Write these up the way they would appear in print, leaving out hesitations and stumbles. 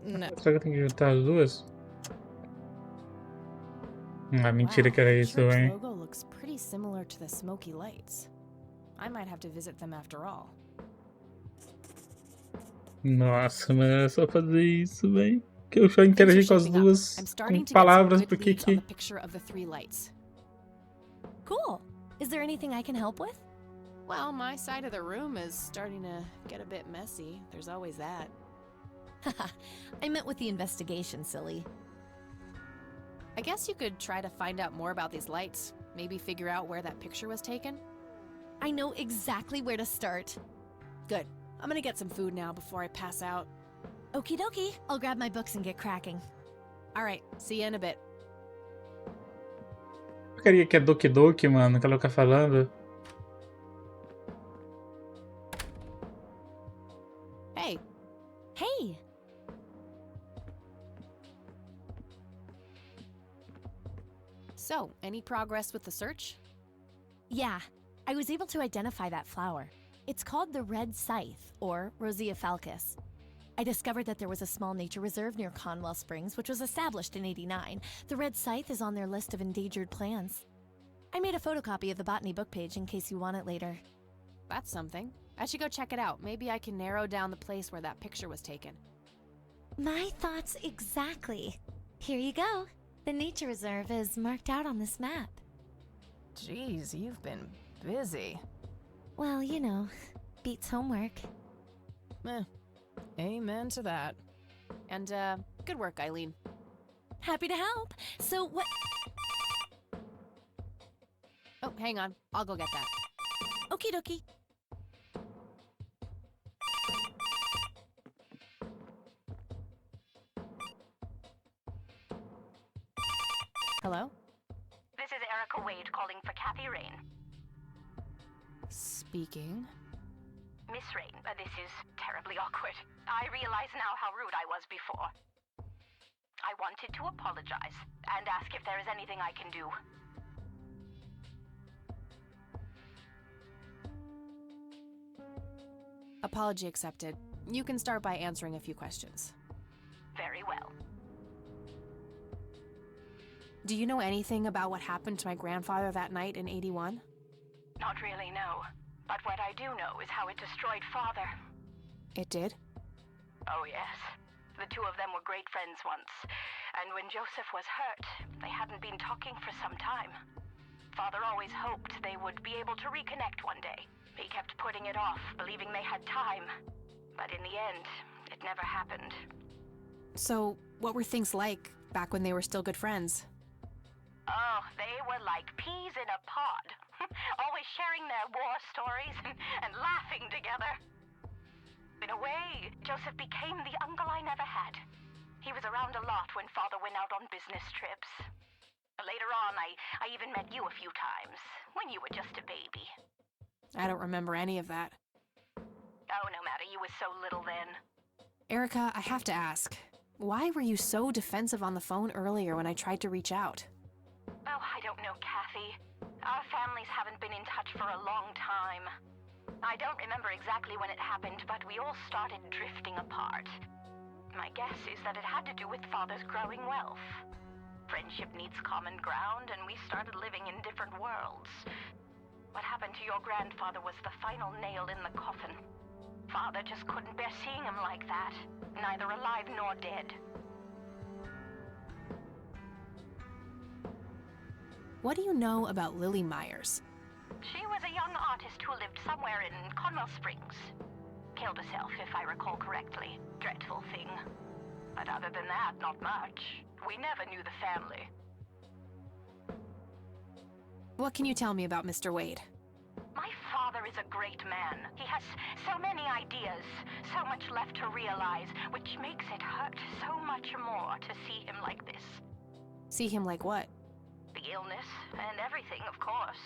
No. Será que eu tenho que juntar as duas? Ah, mentira Wow, que era the isso, church hein? logo looks pretty similar to the smoky lights. I might have to visit them after all. Nossa, mas era só fazer isso, velho. Que eu só Things are interagi com as shaping up. duas I'm com starting to get some palavras, good porque leads on the que... picture of the three lights. Cool. Is there anything I can help with? Well, my side of the room is starting to get a bit messy. There's always that. Haha, I meant with the investigation, silly. I guess you could try to find out more about these lights. Maybe figure out where that picture was taken. I know exactly where to start. Good. I'm gonna get some food now before I pass out. Okie dokie, I'll grab my books and get cracking. Alright, see you in a bit. Porcaria que é Doki Doki, mano, que ela fica falando. Hey, Hey! so, any progress with the search? Yeah, I was able to identify that flower. It's called the red scythe, or Rosea falcus. I discovered that there was a small nature reserve near Conwell Springs, which was established in '89. The red scythe is on their list of endangered plants. I made a photocopy of the botany book page in case you want it later. That's something. I should go check it out. Maybe I can narrow down the place where that picture was taken. My thoughts exactly. Here you go. The nature reserve is marked out on this map. Jeez, you've been busy. Well, you know, beats homework. Eh, amen to that. And, good work, Eileen. Happy to help. So what? Oh, hang on. I'll go get that. Okie dokie. Hello? This is Erica Wade calling for Kathy Rain. Speaking. Miss Rain, this is terribly awkward. I realize now how rude I was before. I wanted to apologize and ask if there is anything I can do. Apology accepted. You can start by answering a few questions. Very well. Do you know anything about what happened to my grandfather that night in '81? Not really, no. But what I do know is how it destroyed Father. It did? Oh, yes. The two of them were great friends once. And when Joseph was hurt, they hadn't been talking for some time. Father always hoped they would be able to reconnect one day. He kept putting it off, believing they had time. But in the end, it never happened. So, what were things like back when they were still good friends? Oh, they were like peas in a pod. Always sharing their war stories and laughing together. In a way, Joseph became the uncle I never had. He was around a lot when Father went out on business trips. Later on, I even met you a few times, when you were just a baby. I don't remember any of that. Oh, no matter, you were so little then. Erica, I have to ask. Why were you so defensive on the phone earlier when I tried to reach out? Oh, I don't know, Kathy. Our families haven't been in touch for a long time. I don't remember exactly when it happened, but we all started drifting apart. My guess is that it had to do with Father's growing wealth. Friendship needs common ground, and we started living in different worlds. What happened to your grandfather was the final nail in the coffin. Father just couldn't bear seeing him like that, neither alive nor dead. What do you know about Lily Myers? She was a young artist who lived somewhere in Conwell Springs. Killed herself, if I recall correctly. Dreadful thing. But other than that, not much. We never knew the family. What can you tell me about Mr. Wade? My father is a great man. He has so many ideas, so much left to realize, which makes it hurt so much more to see him like this. See him like what? The illness and everything, of course.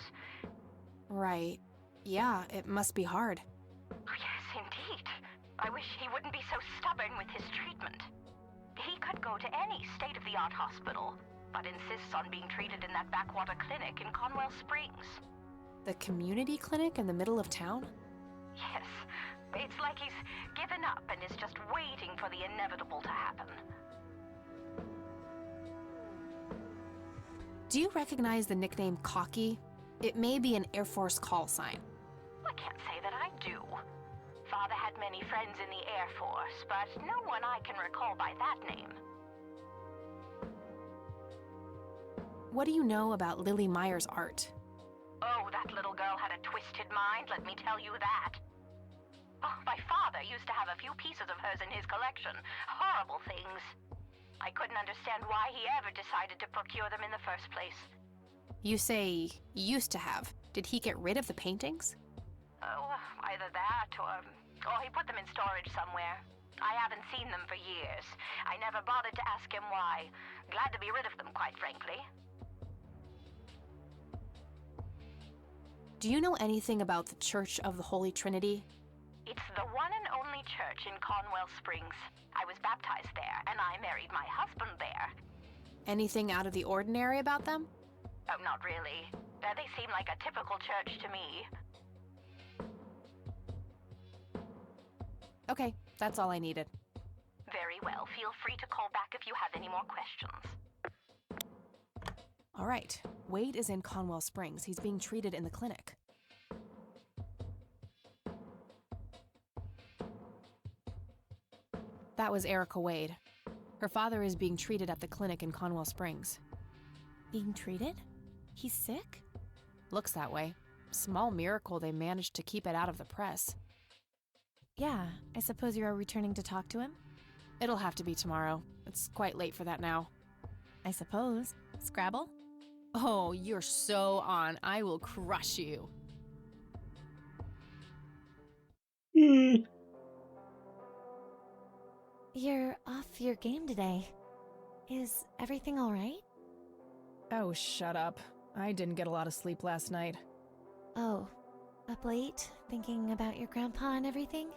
Right. Yeah, it must be hard. Yes, indeed. I wish he wouldn't be so stubborn with his treatment. He could go to any state-of-the-art hospital, but insists on being treated in that backwater clinic in Conwell Springs. The community clinic in the middle of town? Yes, It's like he's given up and is just waiting for the inevitable to happen. Do you recognize the nickname Cocky? It may be an Air Force call sign. I can't say that I do. Father had many friends in the Air Force, but no one I can recall by that name. What do you know about Lily Meyer's art? Oh, that little girl had a twisted mind, let me tell you that. Oh, my father used to have a few pieces of hers in his collection. Horrible things. I couldn't understand why he ever decided to procure them in the first place. You say used to have. Did he get rid of the paintings? Oh, either that or he put them in storage somewhere. I haven't seen them for years. I never bothered to ask him why. Glad to be rid of them, quite frankly. Do you know anything about the Church of the Holy Trinity? It's the one and only church in Conwell Springs. I was baptized there, and I married my husband there. Anything out of the ordinary about them? Oh, not really. They seem like a typical church to me. Okay, that's all I needed. Very well. Feel free to call back if you have any more questions. All right, Wade is in Conwell Springs. He's being treated in the clinic. That was Erica Wade. Her father is being treated at the clinic in Conwell Springs. Being treated? He's sick? Looks that way. Small miracle they managed to keep it out of the press. Yeah, I suppose you are returning to talk to him? It'll have to be tomorrow. It's quite late for that now. I suppose. Scrabble? Oh, you're so on. I will crush you. You're off your game today. Is everything all right? Oh, shut up. I didn't get a lot of sleep last night. Oh, up late, thinking about your grandpa and everything?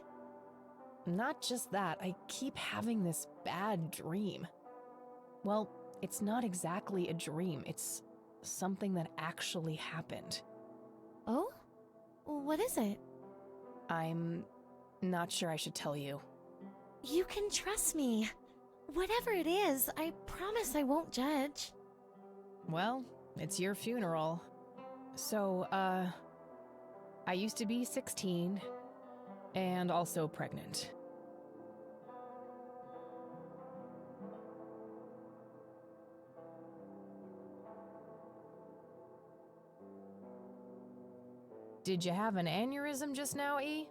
Not just that, I keep having this bad dream. Well, it's not exactly a dream, it's something that actually happened. Oh? What is it? I'm not sure I should tell you. You can trust me. Whatever it is, I promise I won't judge. Well, it's your funeral. So, I used to be 16 and also pregnant. Did you have an aneurysm just now, E?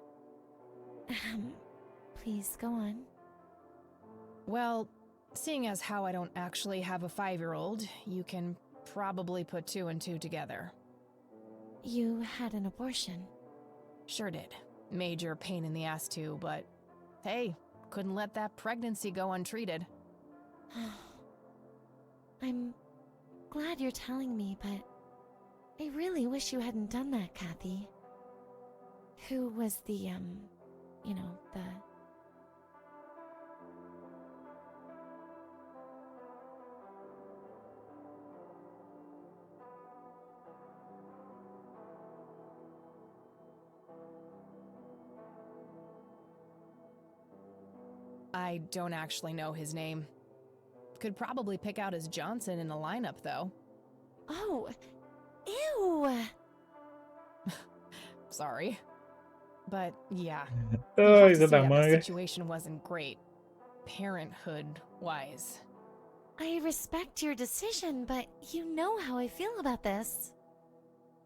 Please go on. Well, seeing as how I don't actually have a 5-year-old, you can probably put 2 and 2 together. You had an abortion. Sure did. Major pain in the ass too, but hey, couldn't let that pregnancy go untreated. I'm glad you're telling me, but I really wish you hadn't done that, Kathy. Who was the, I don't actually know his name. Could probably pick out his Johnson in a lineup, though. Oh, ew! Sorry. But yeah, Oh, you have to isso see da that the manga. situation wasn't great, parenthood-wise. I respect your decision, but you know how I feel about this.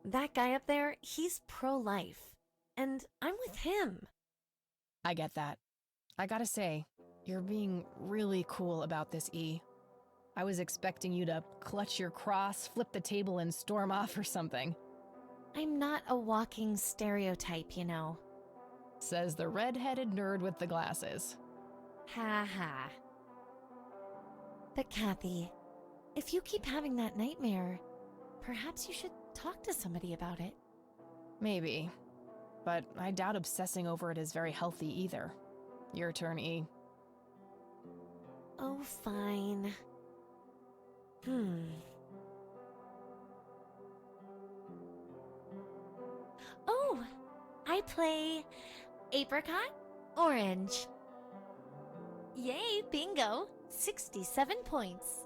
That guy up there, he's pro-life, and I'm with him. I get that. I gotta say, you're being really cool about this, E. I was expecting you to clutch your cross, flip the table, and storm off or something. I'm not a walking stereotype, you know. Says the red-headed nerd with the glasses. Ha ha. But Kathy, if you keep having that nightmare, perhaps you should talk to somebody about it. Maybe. But I doubt obsessing over it is very healthy either. Your turn, E. Oh, fine. Oh, I play Apricot, orange. Yay, bingo! 67 points.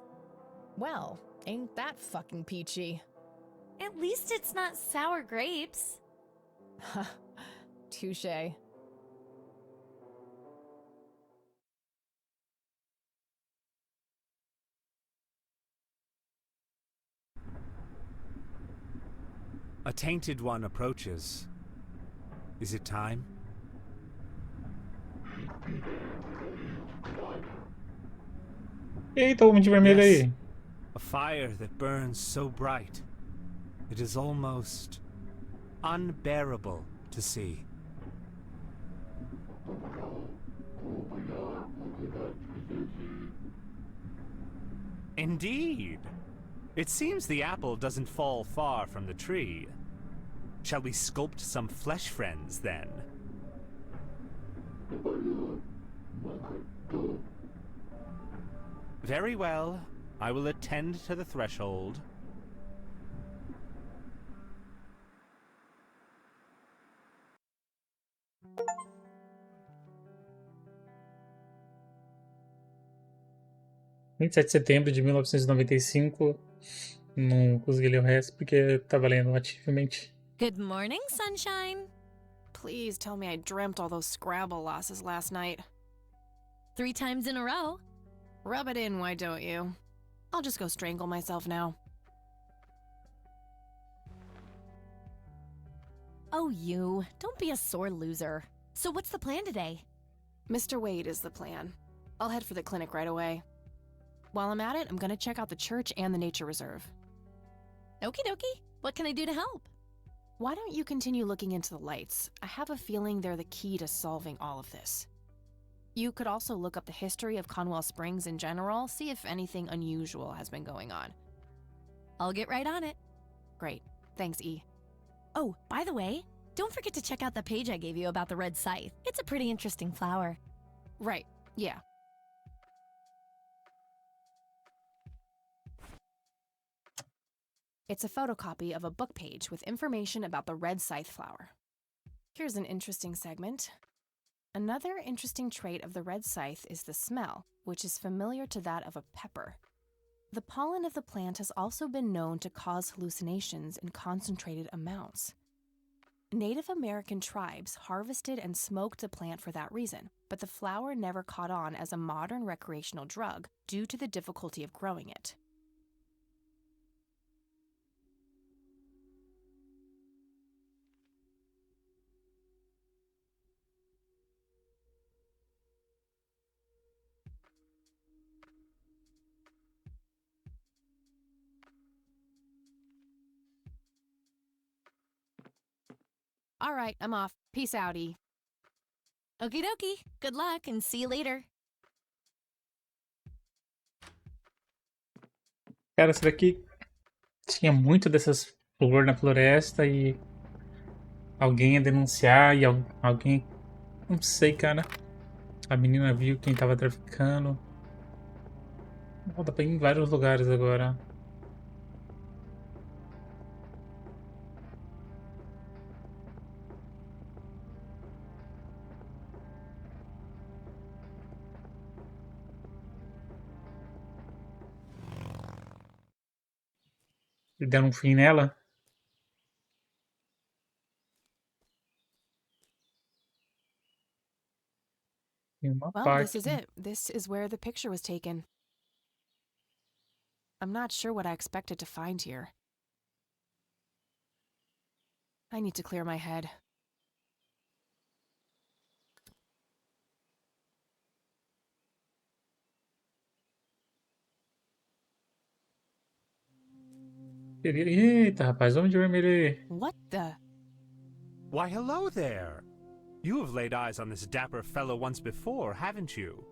Well, ain't that fucking peachy? At least it's not sour grapes. Touche. A tainted one approaches. Is it time? Eita, o homem de vermelho Yes. aí. A fire that burns so bright. It is almost unbearable to see. Indeed. It seems the apple doesn't fall far from the tree. Shall we sculpt some flesh friends, then? Very well. I will attend to the threshold. Vinte e sete de setembro de 1995. Não consegui ler o resto porque tava lendo ativamente. Good morning, sunshine. Please tell me I dreamt all those Scrabble losses last night. 3 times in a row. Rub it in, why don't you? I'll just go strangle myself now. Oh, you. Don't be a sore loser. So what's the plan today? Mr. Wade is the plan. I'll head for the clinic right away. While I'm at it, I'm gonna check out the church and the nature reserve. Okie dokie. What can I do to help? Why don't you continue looking into the lights? I have a feeling they're the key to solving all of this. You could also look up the history of Conwell Springs in general, see if anything unusual has been going on. I'll get right on it. Great. Thanks, E. Oh, by the way, don't forget to check out the page I gave you about the red scythe. It's a pretty interesting flower. Right. Yeah. It's a photocopy of a book page with information about the red scythe flower. Here's an interesting segment. Another interesting trait of the red scythe is the smell, which is familiar to that of a pepper. The pollen of the plant has also been known to cause hallucinations in concentrated amounts. Native American tribes harvested and smoked the plant for that reason, but the flower never caught on as a modern recreational drug due to the difficulty of growing it. All right, I'm off. Peace out, E. Okie dokie. Good luck and see you later. Cara, essa daqui tinha muito dessas flores na floresta e alguém ia denunciar e alguém. Não sei, cara. A menina viu quem tava traficando. Dá pra ir em vários lugares agora. E deram um fim nela. Tem uma Well, pá this is aqui. it. This is where the picture was taken. I'm not sure what I expected to find here. I need to clear my head. Eita, rapaz, homem de vermelho aí. What the? Why, hello there! You have laid eyes on this dapper fellow once before, haven't you?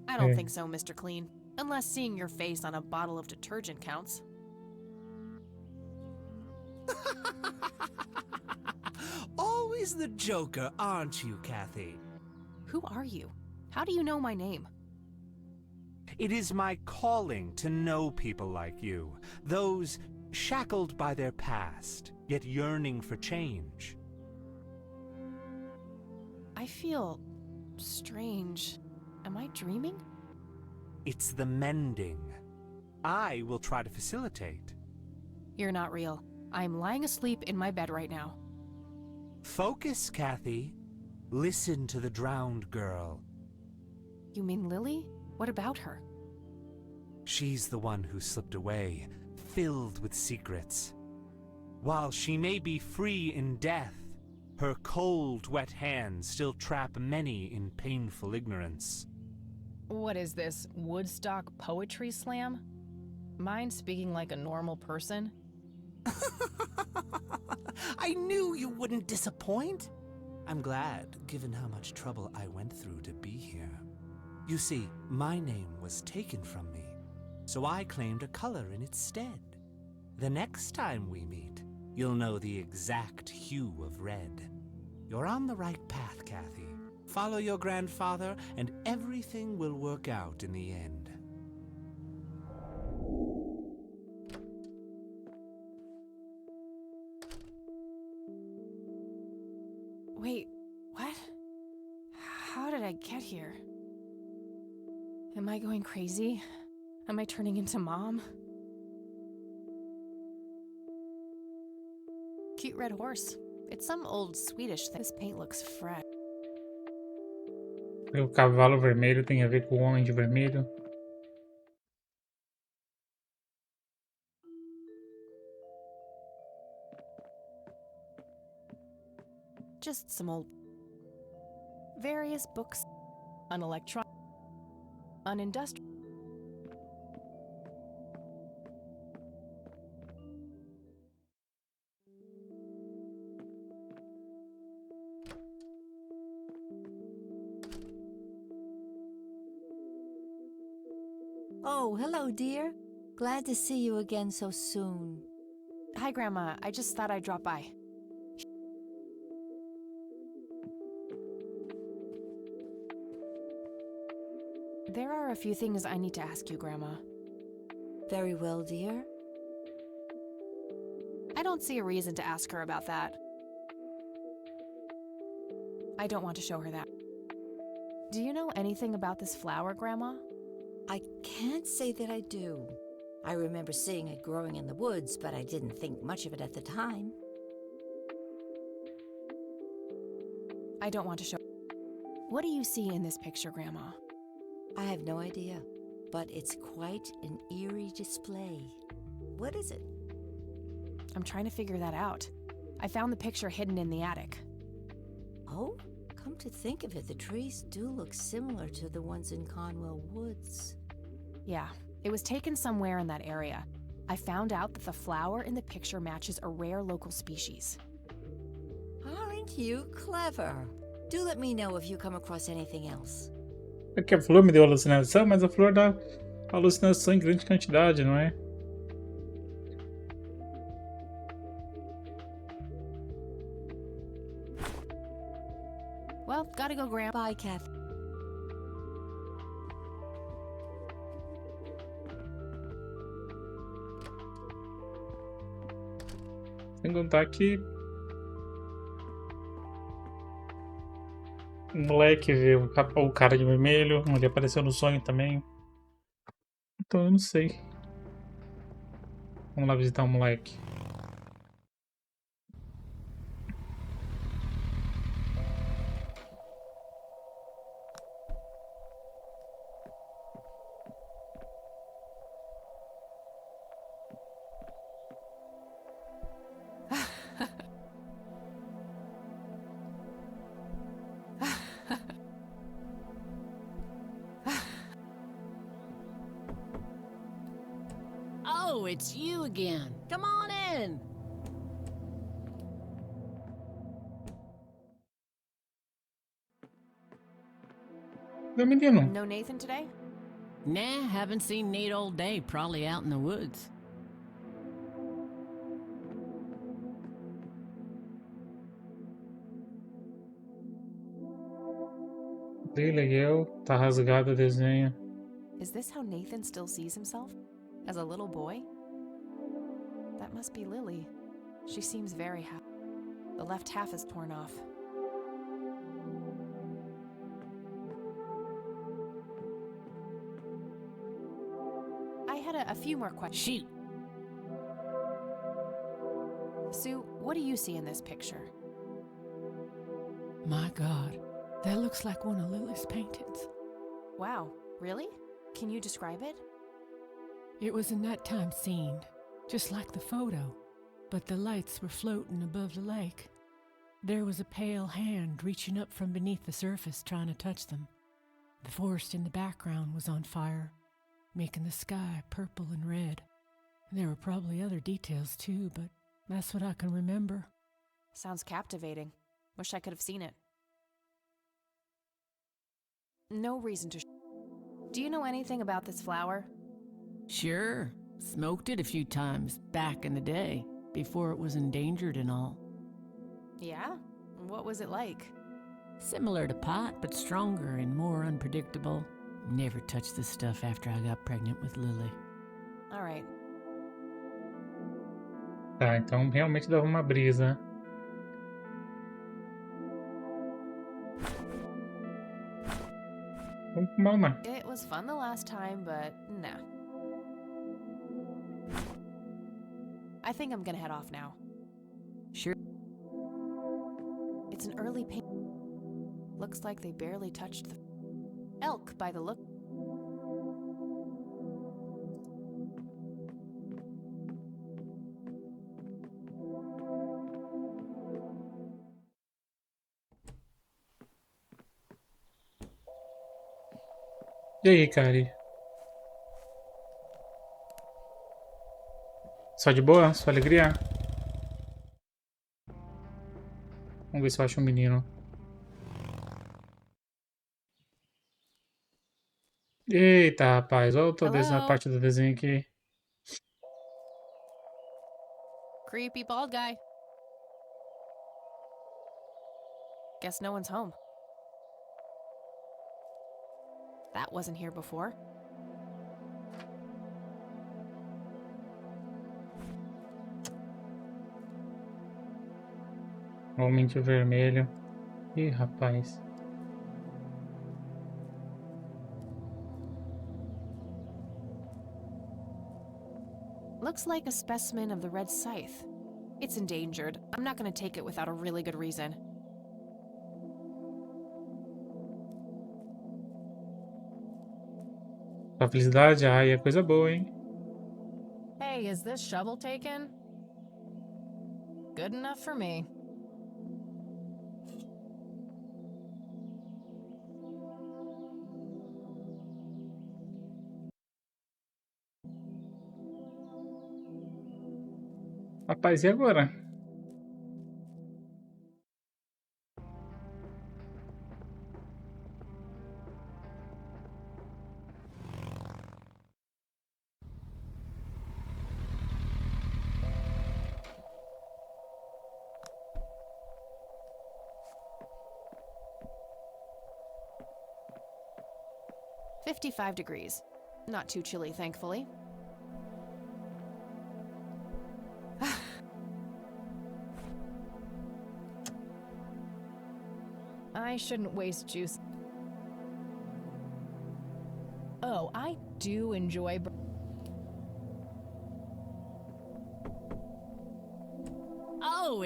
I don't Hey. think so, Mr. Clean. Unless seeing your face on a bottle of detergent counts. Always the joker, aren't you, Kathy? Who are you? How do you know my name? It is my calling to know people like you, those shackled by their past, yet yearning for change. I feel strange. Am I dreaming? It's the mending. I will try to facilitate. You're not real. I'm lying asleep in my bed right now. Focus, Kathy. Listen to the drowned girl. You mean Lily? What about her? She's the one who slipped away, filled with secrets. While she may be free in death, her cold, wet hands still trap many in painful ignorance. What is this, Woodstock poetry slam? Mind speaking like a normal person? I knew you wouldn't disappoint. I'm glad, given how much trouble I went through to be here. You see, my name was taken from me, so I claimed a color in its stead. The next time we meet, you'll know the exact hue of red. You're on the right path, Kathy. Follow your grandfather, and everything will work out in the end. Wait, what? How did I get here? Am I going crazy? Am I turning into Mom? Cute red horse. It's some old Swedish thing. This paint looks fresh. O cavalo vermelho tem a ver com o homem de vermelho. Just some old... various books. An electron... an industrial... Oh, hello, dear. Glad to see you again so soon. Hi, Grandma. I just thought I'd drop by. There are a few things I need to ask you, Grandma. Very well, dear. I don't see a reason to ask her about that. I don't want to show her that. Do you know anything about this flower, Grandma? I can't say that I do. I remember seeing it growing in the woods, but I didn't think much of it at the time. I don't want to show... What do you see in this picture, Grandma? I have no idea, but it's quite an eerie display. What is it? I'm trying to figure that out. I found the picture hidden in the attic. Oh, come to think of it, the trees do look similar to the ones in Conwell Woods. Yeah, it was taken somewhere in that area. I found out that the flower in the picture matches a rare local species. Aren't you clever? Do let me know if you come across anything else. É que a flor me deu alucinação, mas a flor dá alucinação em grande quantidade, não é? Well, gotta go, Grandma. Bye, Kathy. Sem contar que o moleque viu o cara de vermelho, ele apareceu no sonho também. Então eu não sei. Vamos lá visitar o moleque. Oh, it's you again. Come on in. Meu menino, No Nathan today? Nah, haven't seen Nate all day, probably out in the woods. Lily e eu, tá rasgado o desenho. Is this how Nathan still sees himself? As a little boy? That must be Lily. She seems very happy. The left half is torn off. I had a few more questions. Shoot. Sue, what do you see in this picture? My God, that looks like one of Lily's paintings. Wow, really? Can you describe it? It was a nighttime scene, just like the photo, but the lights were floating above the lake. There was a pale hand reaching up from beneath the surface trying to touch them. The forest in the background was on fire, making the sky purple and red. There were probably other details too, but that's what I can remember. Sounds captivating. Wish I could have seen it. No reason to. Do you know anything about this flower? Sure, smoked it a few times back in the day, before it was endangered and all. Yeah? What was it like? Similar to pot, but stronger and more unpredictable. Never touched this stuff after I got pregnant with Lily. All right. Tá, então realmente dava uma brisa. Vamos com uma. It was fun the last time, but nah. I think I'm gonna head off now. Sure. It's an early paint. Looks like they barely touched the elk by the look. E aí, Kari? Só de boa? Só alegria? Vamos ver se eu acho um menino. Eita, rapaz. Olha a Hello? parte do desenho aqui. Creepy bald guy. Guess no one's home. That wasn't here before. Homem de vermelho. Ih, rapaz. Looks like a specimen of the red scythe. It's endangered. I'm not gonna take it without a really good reason. A felicidade, ai, é coisa boa, hein? Hey, is this shovel taken? Good enough for me. Rapaz, e agora? $55. Not too chilly, thankfully. I shouldn't waste juice. Oh, I do enjoy. Oh,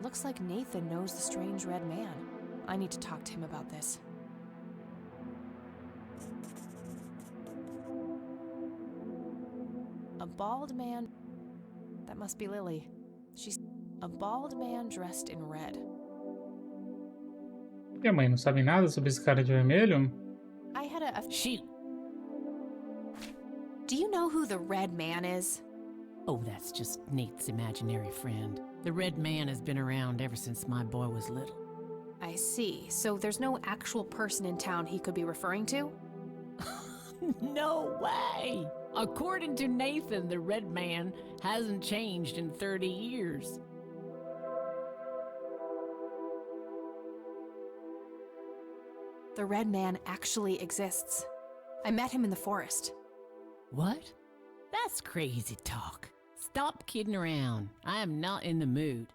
Looks like Nathan knows the strange red man. I need to talk to him about this. A bald man. That must be Lily. She's a bald man dressed in red. E a mãe não sabe nada sobre esse cara de vermelho? I had a. shoot. Do you know who the red man is? Oh, that's just Nate's imaginary friend. The red man has been around ever since my boy was little. I see. So there's no actual person in town he could be referring to? No way! According to Nathan, the Red Man hasn't changed in 30 years. The Red Man actually exists. I met him in the forest. What? That's crazy talk. Stop kidding around. I am not in the mood.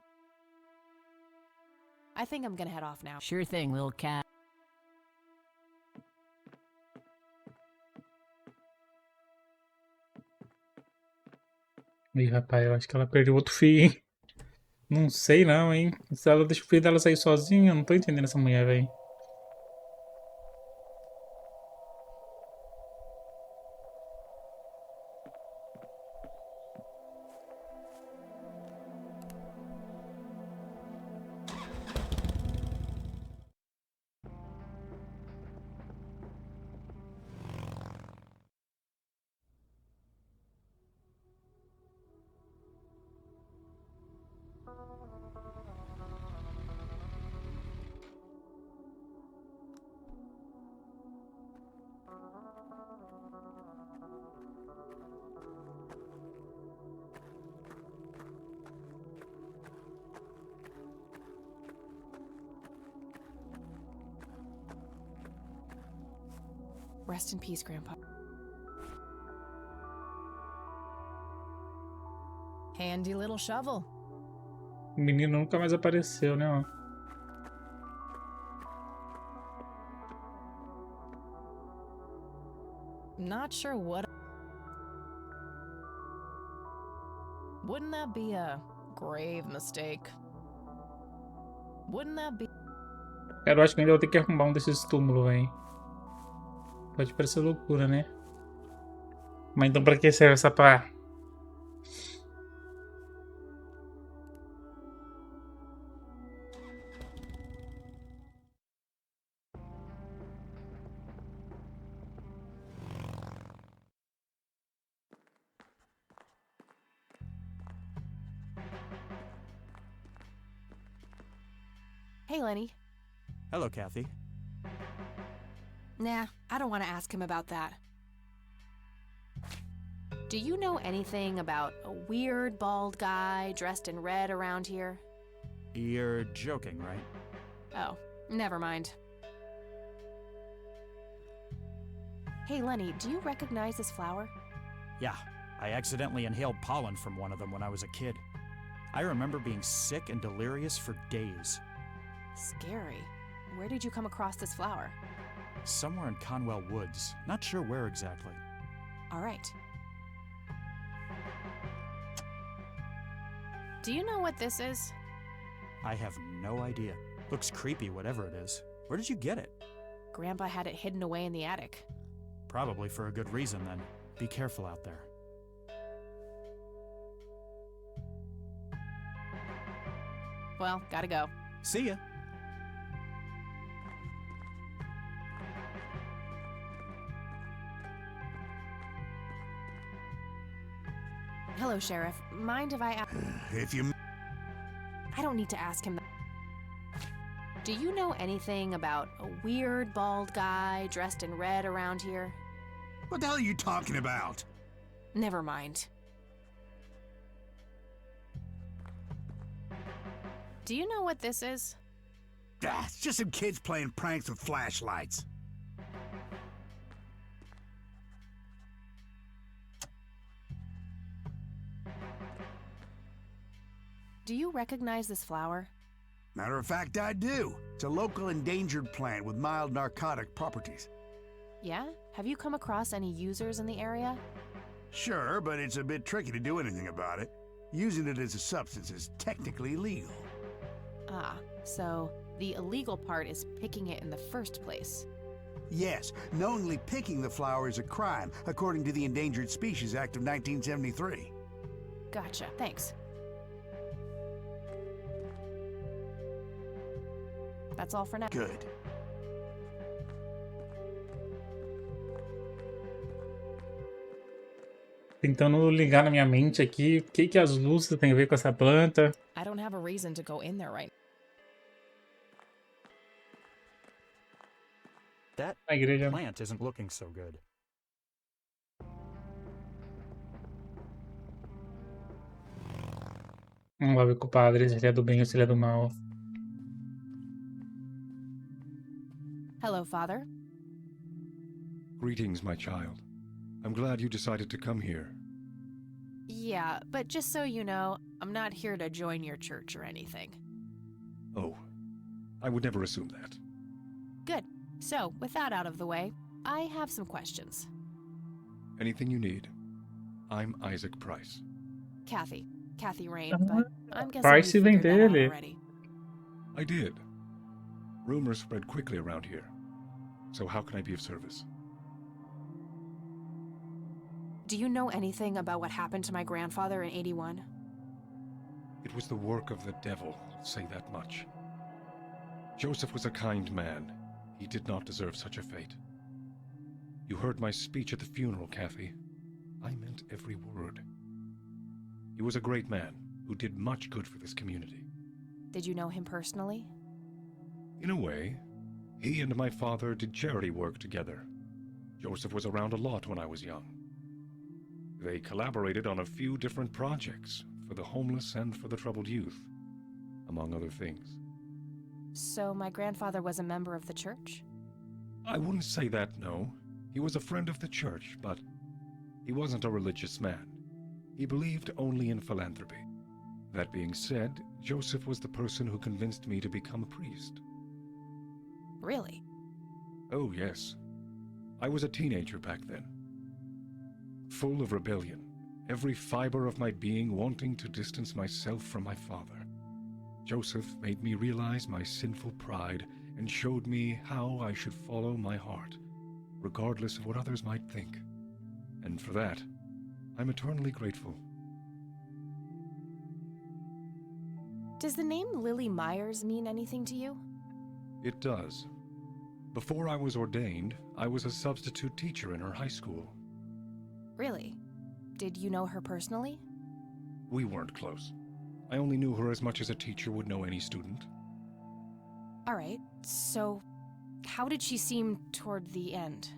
I think I'm gonna head off now. Sure thing, little cat. Ih, rapaz, eu acho que ela perdeu outro fio, hein? Não sei não, hein? Se ela deixa o filho dela sair sozinha, eu não tô entendendo essa mulher, velho. Rest in peace, Grandpa. Handy little shovel. O menino nunca mais apareceu, né? Ó. Not sure what. Wouldn't that be a grave mistake? Wouldn't that be? Cara, eu acho que ainda vou ter que arrumar um desses túmulos, velho. Pode parecer loucura, né? Mas então pra que serve essa pá? Hey, Lenny. Hello, Kathy. Nah, I don't want to ask him about that. Do you know anything about a weird bald guy dressed in red around here? You're joking, right? Oh, never mind. Hey, Lenny, do you recognize this flower? Yeah, I accidentally inhaled pollen from one of them when I was a kid. I remember being sick and delirious for days. Scary. Where did you come across this flower? Somewhere in Conwell Woods. Not sure where exactly. All right. Do you know what this is? I have no idea. Looks creepy, whatever it is. Where did you get it? Grandpa had it hidden away in the attic. Probably for a good reason, then. Be careful out there. Well, gotta go. See ya! Hello, Sheriff. Mind if I If you... I don't need to ask him that. Do you know anything about a weird bald guy dressed in red around here? What the hell are you talking about? Never mind. Do you know what this is? Ah, it's just some kids playing pranks with flashlights. Do you recognize this flower? Matter of fact, I do. It's a local endangered plant with mild narcotic properties. Yeah? Have you come across any users in the area? Sure, but it's a bit tricky to do anything about it. Using it as a substance is technically illegal. Ah, so the illegal part is picking it in the first place. Yes, knowingly picking the flower is a crime, according to the Endangered Species Act of 1973. Gotcha, thanks. That's all for now. Good. Tentando ligar na minha mente aqui, o que que as luzes têm a ver com essa planta? I don't have a reason to go in there right That A igreja. plant isn't looking so good. Vamos lá ver com o padre se ele é do bem ou se ele é do mal. Hello, Father. Greetings, my child. I'm glad you decided to come here. Yeah, but just so you know, I'm not here to join your church or anything. Oh, I would never assume that. Good. So, with that out of the way, I have some questions. Anything you need. I'm Isaac Price. Kathy Rain, Ah, but I'm guessing Price you vem figured that out dele. already. I did. Rumors spread quickly around here. So how can I be of service? Do you know anything about what happened to my grandfather in 81? It was the work of the devil, I'll say that much. Joseph was a kind man. He did not deserve such a fate. You heard my speech at the funeral, Kathy. I meant every word. He was a great man who did much good for this community. Did you know him personally? In a way, he and my father did charity work together. Joseph was around a lot when I was young. They collaborated on a few different projects for the homeless and for the troubled youth, among other things. So my grandfather was a member of the church? I wouldn't say that, no. He was a friend of the church, but he wasn't a religious man. He believed only in philanthropy. That being said, Joseph was the person who convinced me to become a priest. Really? Oh, yes. I was a teenager back then. Full of rebellion, every fiber of my being wanting to distance myself from my father. Joseph made me realize my sinful pride and showed me how I should follow my heart, regardless of what others might think. And for that, I'm eternally grateful. Does the name Lily Myers mean anything to you? It does. Before I was ordained, I was a substitute teacher in her high school. Really? Did you know her personally? We weren't close. I only knew her as much as a teacher would know any student. Alright, so how did she seem toward the end?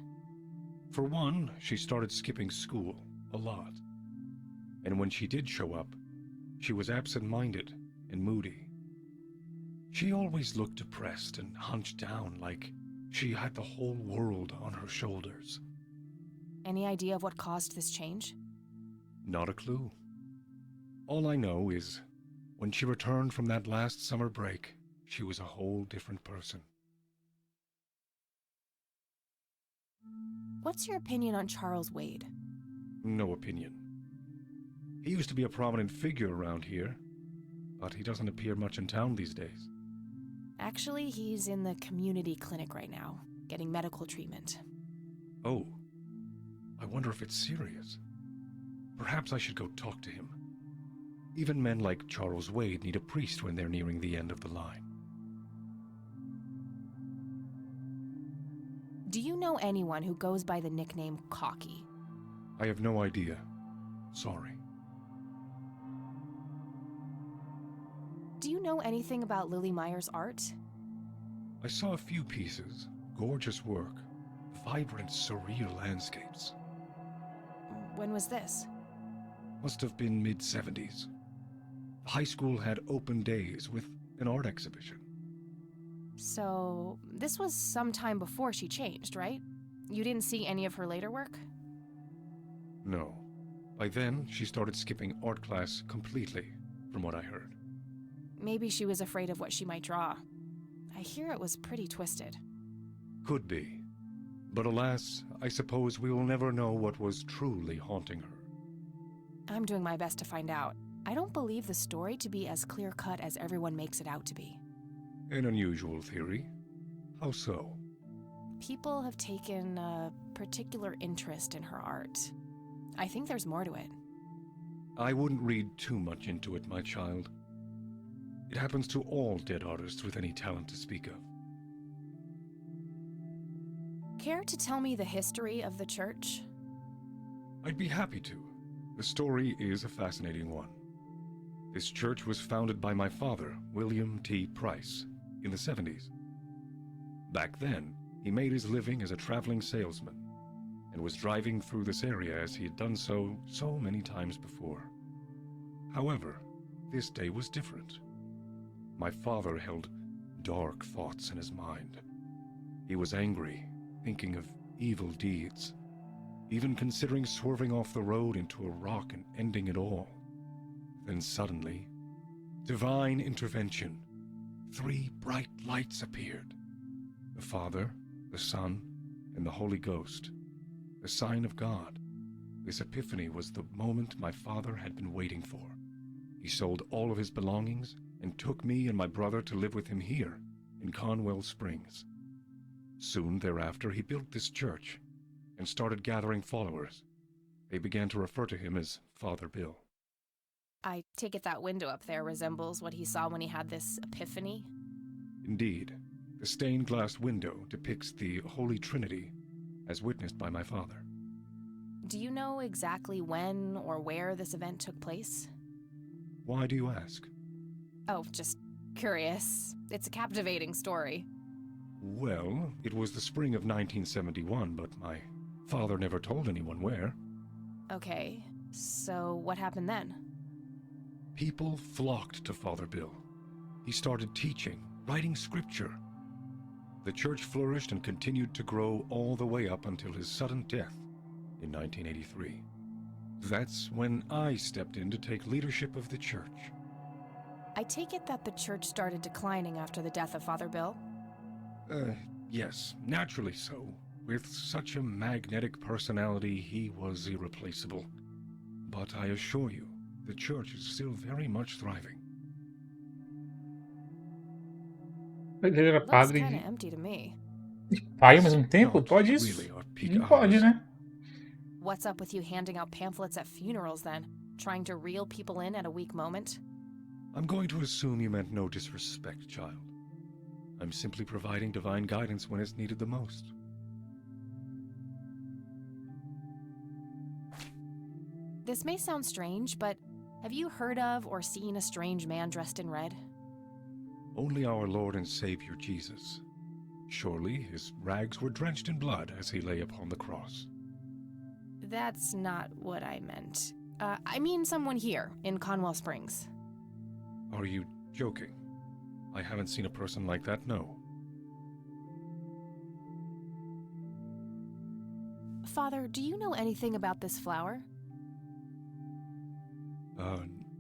For one, she started skipping school a lot. And when she did show up, she was absent-minded and moody. She always looked depressed and hunched down like she had the whole world on her shoulders. Any idea of what caused this change? Not a clue. All I know is, when she returned from that last summer break, she was a whole different person. What's your opinion on Charles Wade? No opinion. He used to be a prominent figure around here, but he doesn't appear much in town these days. Actually, he's in the community clinic right now, getting medical treatment. Oh, I wonder if it's serious. Perhaps I should go talk to him. Even men like Charles Wade need a priest when they're nearing the end of the line. Do you know anyone who goes by the nickname Cocky? I have no idea. Sorry. Do you know anything about Lily Myers' art? I saw a few pieces. Gorgeous work. Vibrant, surreal landscapes. When was this? Must have been mid-70s. The high school had open days with an art exhibition. So, this was some time before she changed, right? You didn't see any of her later work? No. By then, she started skipping art class completely, from what I heard. Maybe she was afraid of what she might draw. I hear it was pretty twisted. Could be. But alas, I suppose we will never know what was truly haunting her. I'm doing my best to find out. I don't believe the story to be as clear-cut as everyone makes it out to be. An unusual theory. How so? People have taken a particular interest in her art. I think there's more to it. I wouldn't read too much into it, my child. It happens to all dead artists with any talent to speak of. Care to tell me the history of the church? I'd be happy to. The story is a fascinating one. This church was founded by my father, William T. Price, in the 70s. Back then, He made his living as a traveling salesman and was driving through this area as he had done so many times before. However, this day was different. My father held dark thoughts in his mind. He was angry, thinking of evil deeds, even considering swerving off the road into a rock and ending it all. Then suddenly, divine intervention. 3 bright lights appeared. The Father, the Son, and the Holy Ghost. The sign of God. This epiphany was the moment my father had been waiting for. He sold all of his belongings and took me and my brother to live with him here in Conwell Springs. Soon thereafter, he built this church and started gathering followers. They began to refer to him as Father Bill. I take it that window up there resembles what he saw when he had this epiphany? Indeed, the stained glass window depicts the Holy Trinity as witnessed by my father. Do you know exactly when or where this event took place? Why do you ask? Oh, just curious. It's a captivating story. Well, it was the spring of 1971, but my father never told anyone where. Okay, so what happened then? People flocked to Father Bill. He started teaching, writing scripture. The church flourished and continued to grow all the way up until his sudden death in 1983. That's when I stepped in to take leadership of the church. I take it that the church started declining after the death of Father Bill? Yes, naturally so. With such a magnetic personality, he was irreplaceable. But I assure you, the church is still very much thriving. Ele era Looks padre kinda de empty to me. pai ao mesmo tempo? Not Pode isso? really our peak Não pode, hours. né? What's up with you handing out pamphlets at funerals then? Trying to reel people in at a weak moment? I'm going to assume you meant no disrespect, child. I'm simply providing divine guidance when it's needed the most. This may sound strange, but have you heard of or seen a strange man dressed in red? Only our Lord and Savior Jesus. Surely his rags were drenched in blood as he lay upon the cross. That's not what I meant. I mean someone here in Conwell Springs. Are you joking? I haven't seen a person like that, no. Father, do you know anything about this flower?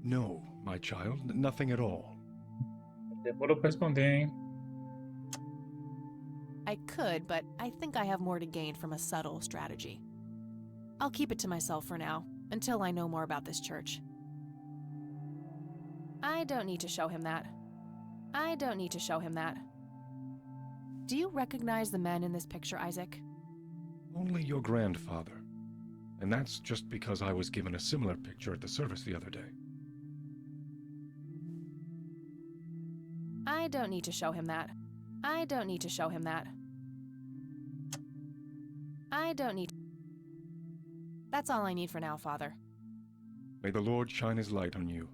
No, my child, nothing at all. Demorou pra responder, hein? I could, but I think I have more to gain from a subtle strategy. I'll keep it to myself for now, until I know more about this church. I don't need to show him that. I don't need to show him that. Do you recognize the men in this picture, Isaac? Only your grandfather. And that's just because I was given a similar picture at the service the other day. I don't need to show him that. I don't need to show him that. I don't need... That's all I need for now, Father. May the Lord shine his light on you.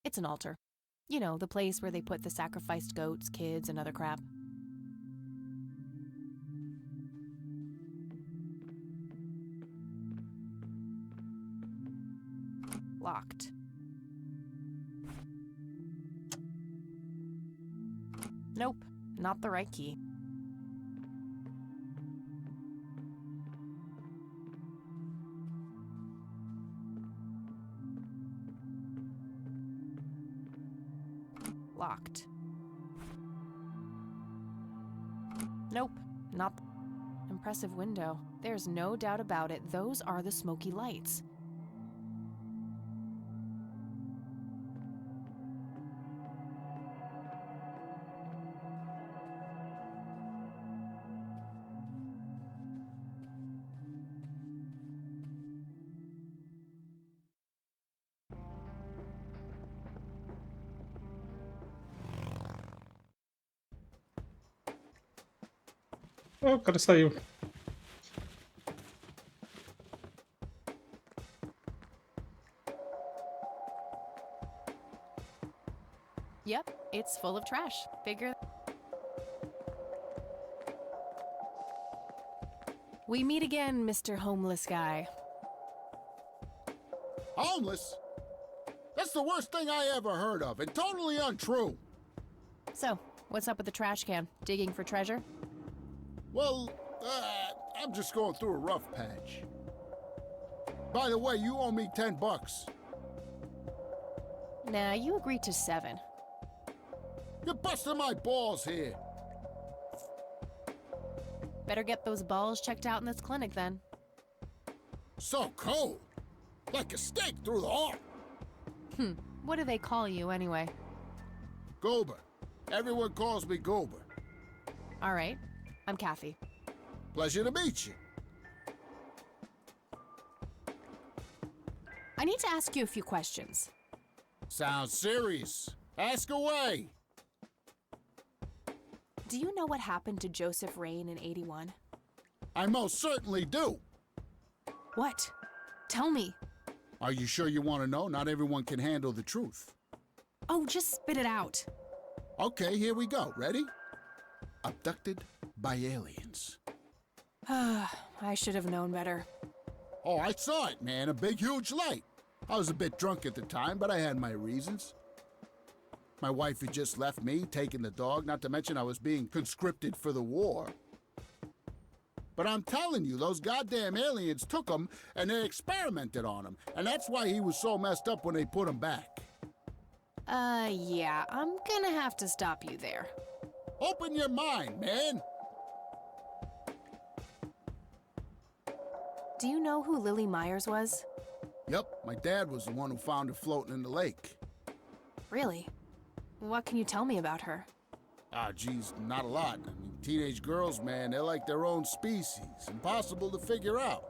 It's an altar. You know, the place where they put the sacrificed goats, kids, and other crap. Locked. Nope, not the right key. Locked. Nope, not. Impressive window. There's no doubt about it. Those are the smoky lights. Oh, o cara saiu. It's full of trash. Figure. We meet again, Mr. Homeless Guy. Homeless? That's the worst thing I ever heard of, and totally untrue. So, what's up with the trash can? Digging for treasure? Well, I'm just going through a rough patch. By the way, you owe me $10. Nah, you agreed to 7. You're busting my balls here. Better get those balls checked out in this clinic then. So cold. Like a stake through the heart. What do they call you anyway? Goober. Everyone calls me Goober. All right, I'm Kathy. Pleasure to meet you. I need to ask you a few questions. Sounds serious. Ask away. Do you know what happened to Joseph Rain in 81? I most certainly do. What? Tell me. Are you sure you want to know? Not everyone can handle the truth. Oh, just spit it out. Okay, here we go. Ready? Abducted by aliens. I should have known better. Oh, I saw it, man. A big, huge light. I was a bit drunk at the time, but I had my reasons. My wife had just left me, taking the dog, not to mention I was being conscripted for the war. But I'm telling you, those goddamn aliens took him and they experimented on him. And that's why he was so messed up when they put him back. Yeah, I'm gonna have to stop you there. Open your mind, man. Do you know who Lily Myers was? Yep, my dad was the one who found her floating in the lake. Really? What can you tell me about her? Ah, geez, not a lot. I mean, teenage girls, man, they're like their own species. Impossible to figure out.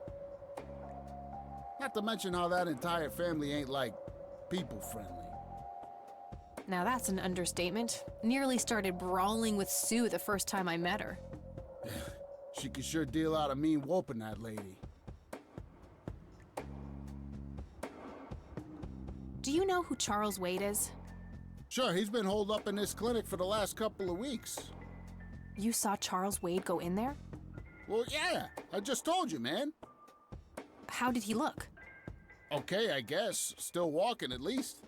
Not to mention how that entire family ain't, like, people-friendly. Now that's an understatement. Nearly started brawling with Sue the first time I met her. She could sure deal out a mean whooping, that lady. Do you know who Charles Wade is? Sure, he's been holed up in this clinic for the last couple of weeks. You saw Charles Wade go in there? Well, yeah, I just told you, man. How did he look? Okay, I guess. Still walking, at least.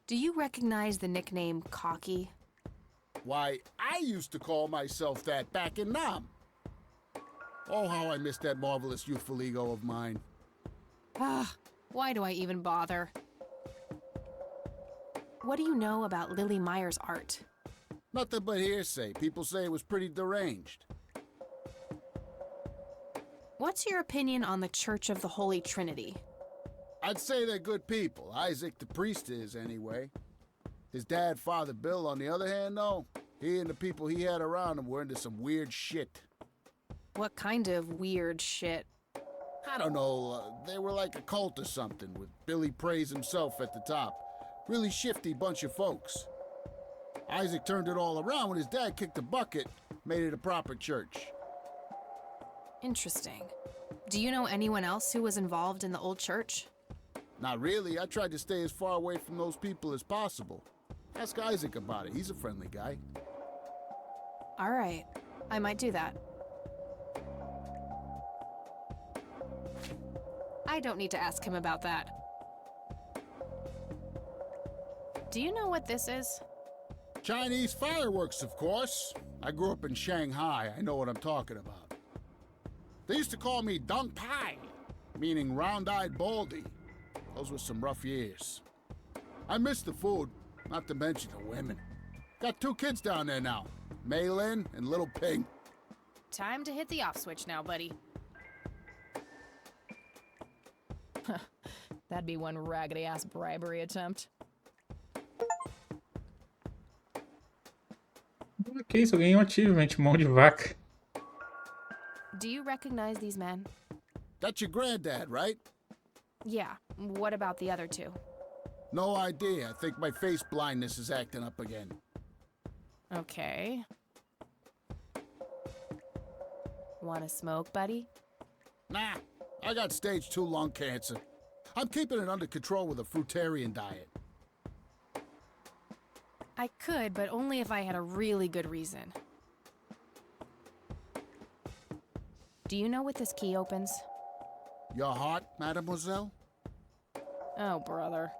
Do you recognize the nickname Cocky? Why, I used to call myself that back in Nam. Oh, how I miss that marvelous youthful ego of mine. Why do I even bother? What do you know about Lily Myers' art? Nothing but hearsay. People say it was pretty deranged. What's your opinion on the Church of the Holy Trinity? I'd say they're good people. Isaac the priest is, anyway. His dad, Father Bill, on the other hand, though, he and the people he had around him were into some weird shit. What kind of weird shit? I don't know, they were like a cult or something, with Billy Praise himself at the top. Really shifty bunch of folks. Isaac turned it all around when his dad kicked the bucket, made it a proper church. Interesting. Do you know anyone else who was involved in the old church? Not really. I tried to stay as far away from those people as possible. Ask Isaac about it. He's a friendly guy. All right. I might do that. I don't need to ask him about that. Do you know what this is? Chinese fireworks, of course. I grew up in Shanghai. I know what I'm talking about. They used to call me Dong Pai, meaning round-eyed baldy. Those were some rough years. I miss the food, not to mention the women. Got 2 kids down there now, Mei Lin and Little Ping. Time to hit the off switch now, buddy. That'd be one raggedy-ass bribery attempt. Que isso, eu ganhei achievement, mão de vaca. Do you recognize these men? That's your granddad, right? Yeah. What about the other 2? No idea. I think my face blindness is acting up again. Okay. Want to smoke, buddy? Nah, I got stage 2 lung cancer. I'm keeping it under control with a fruitarian diet. I could, but only if I had a really good reason. Do you know what this key opens? Your heart, mademoiselle? Oh, brother.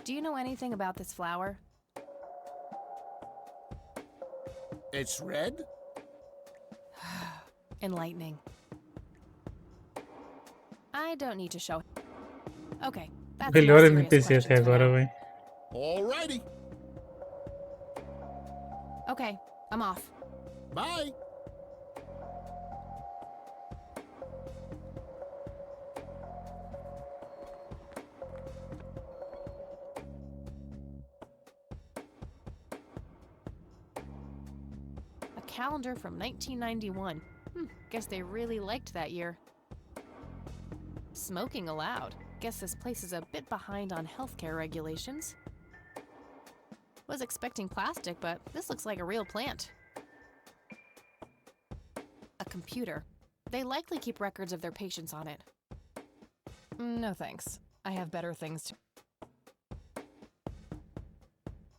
Do you know anything about this flower? It's red? Enlightening. I don't need to show. Okay, that's enough Melhor serious NPC questions até for agora, now. velho. Alrighty. Okay, I'm off. Bye. A calendar from 1991. Guess they really liked that year. Smoking allowed. Guess this place is a bit behind on healthcare regulations. Was expecting plastic, but this looks like a real plant. A computer. They likely keep records of their patients on it. No thanks. I have better things to...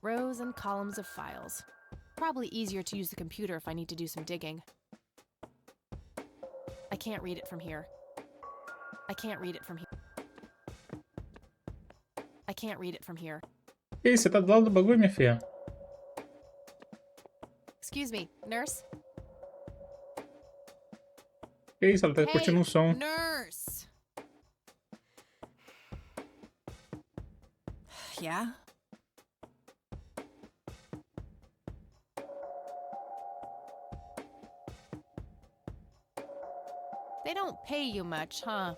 Rows and columns of files. Probably easier to use the computer if I need to do some digging. I can't read it from here. I can't read it from here. I can't read it from here. Que isso, você tá do lado do bagulho, minha filha? Excuse me, nurse? Que isso, ela tá curtindo um som. Nurse! Yeah? They don't pay you much, huh?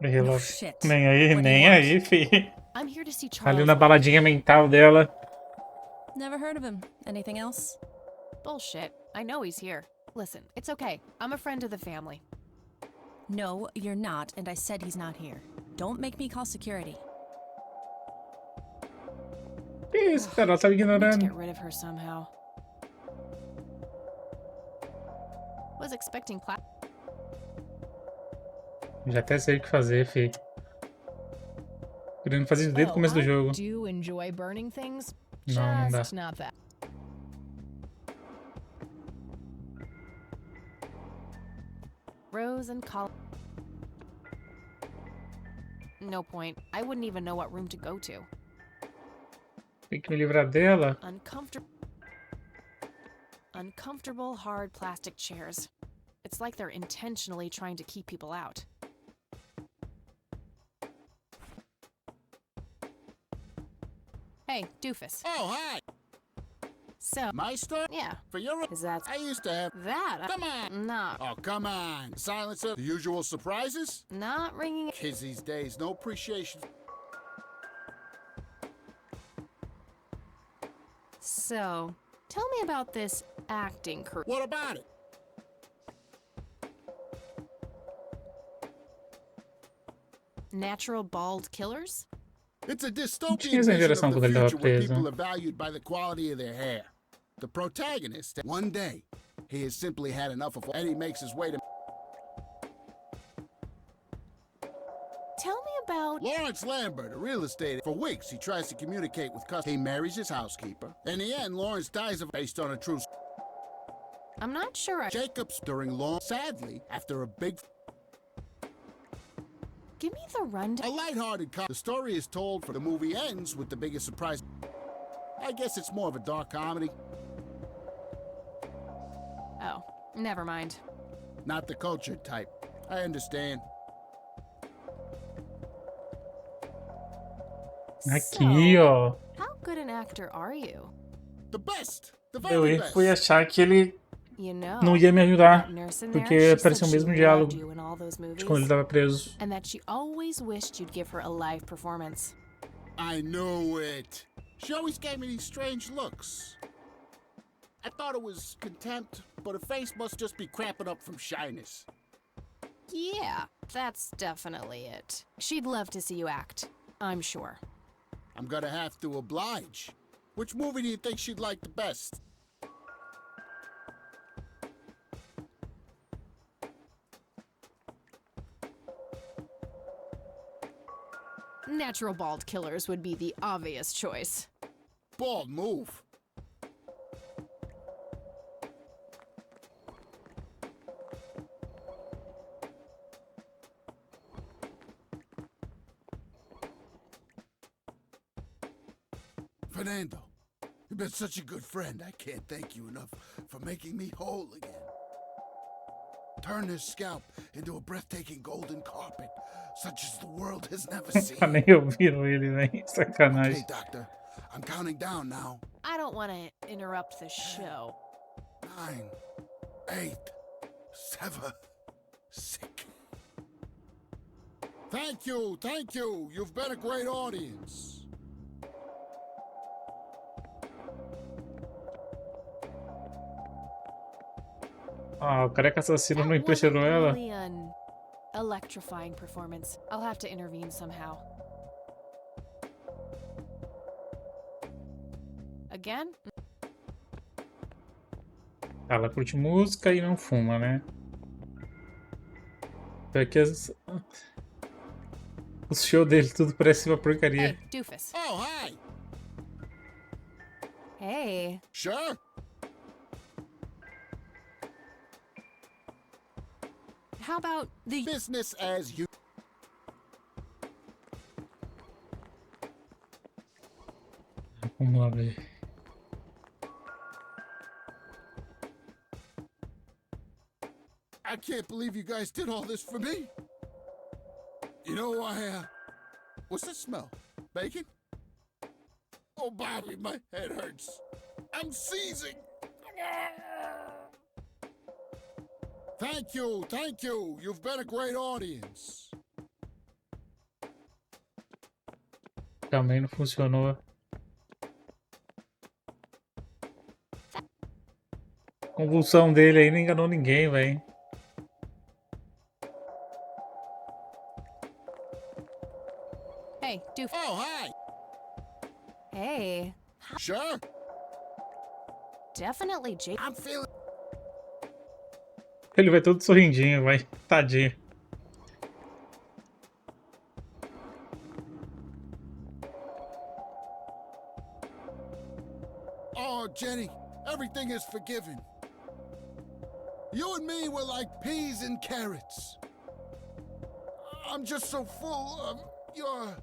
Ela... shit. Nem aí, What do you nem want? aí, fi. I'm here to see Ali Charles. na baladinha mental dela. Never heard of him. Anything else? Bullshit. I know he's here. Listen, it's okay. I'm a friend of the family. No, you're not, and I said he's not here. Don't make me call security. Que isso, cara? Ela tá me I need to ignorando. get rid of her somehow. Was expecting Já até sei o que fazer, fi. Querendo fazer isso desde o começo do jogo. Do enjoy burning things? Não dá. Just not that. Rows and columns. No point. I wouldn't even know what room to go to. Tem que me livrar dela. Uncomfortable, hard plastic chairs. It's like they're intentionally trying to keep people out. Hey, doofus. Oh, hi. So, My store? yeah. For your... Is that I used to have... that? Come on. No, Oh, come on. Silencer. The usual surprises? not ringing. Kids these days, no appreciation. So, tell me about this acting career. What about it? Natural bald killers? It's a tinha dystopian essa vision geração of the quando ele tava future where preso. people are valued by the quality of their hair. The protagonist, one day, he has simply had enough of and he makes his way to... Tell me about. Lawrence Lambert, a real estate... For weeks, he tries to communicate with customers. He marries his housekeeper. In the end, Lawrence dies of... Based on a true... I'm not sure I. Jacobs during long... Sadly, after a big... Give me the rundown. A lighthearted The story is told for the movie ends with the biggest surprise. I guess it's more of a dark comedy. Oh, never mind. Not the cultured type. I understand. Aqui, ó. How good an actor are you? The best! The Eu very best! fui achar que ele You know, não ia me ajudar. that nurse in there, Porque she apareceu o said mesmo she diálogo loved you in all those movies, de quando ele tava preso. and that she always wished you'd give her a live performance. I knew it. She always gave me these strange looks. I thought it was contempt, but her face must just be cramping up from shyness. Yeah, that's definitely it. She'd love to see you act, I'm sure. I'm gonna have to oblige. Which movie do you think she'd like the best? Natural bald killers would be the obvious choice. Bald move. Fernando, you've been such a good friend. I can't thank you enough for making me whole again. Turn this scalp into a breathtaking golden carpet, such as the world has never Tá seen. nem ouvindo ele, velho. Sacanagem. Okay, doctor. I'm counting down now. I don't want to interrupt the show. 9, 8, 7, 6. Thank you, thank you. You've been a great audience. Ah, o careca assassino não That impressionou wasn't ela. really an electrifying performance. I'll have to intervene somehow. Again? Ela curte música e não fuma, né? É que os shows dele tudo parece uma porcaria. Hey, doofus. Oh, hi. Hey. Sure. How about the Business as you. Vamos lá ver. I can't believe you guys did all this for me. You know, what's that smell? Bacon? Oh, Bobby, my head hurts. I'm seizing. Thank you, thank you. You've been a great audience. Também não funcionou. A convulsão dele aí não enganou ninguém, velho. Hey, doofus. Oh, hi. Hey. Sure. Definitely Jake. I'm feeling. Ele vai todo sorrindinho, vai. Tadinho. Oh, Jenny, everything is forgiven. You and me were like peas and carrots. I'm just so full of your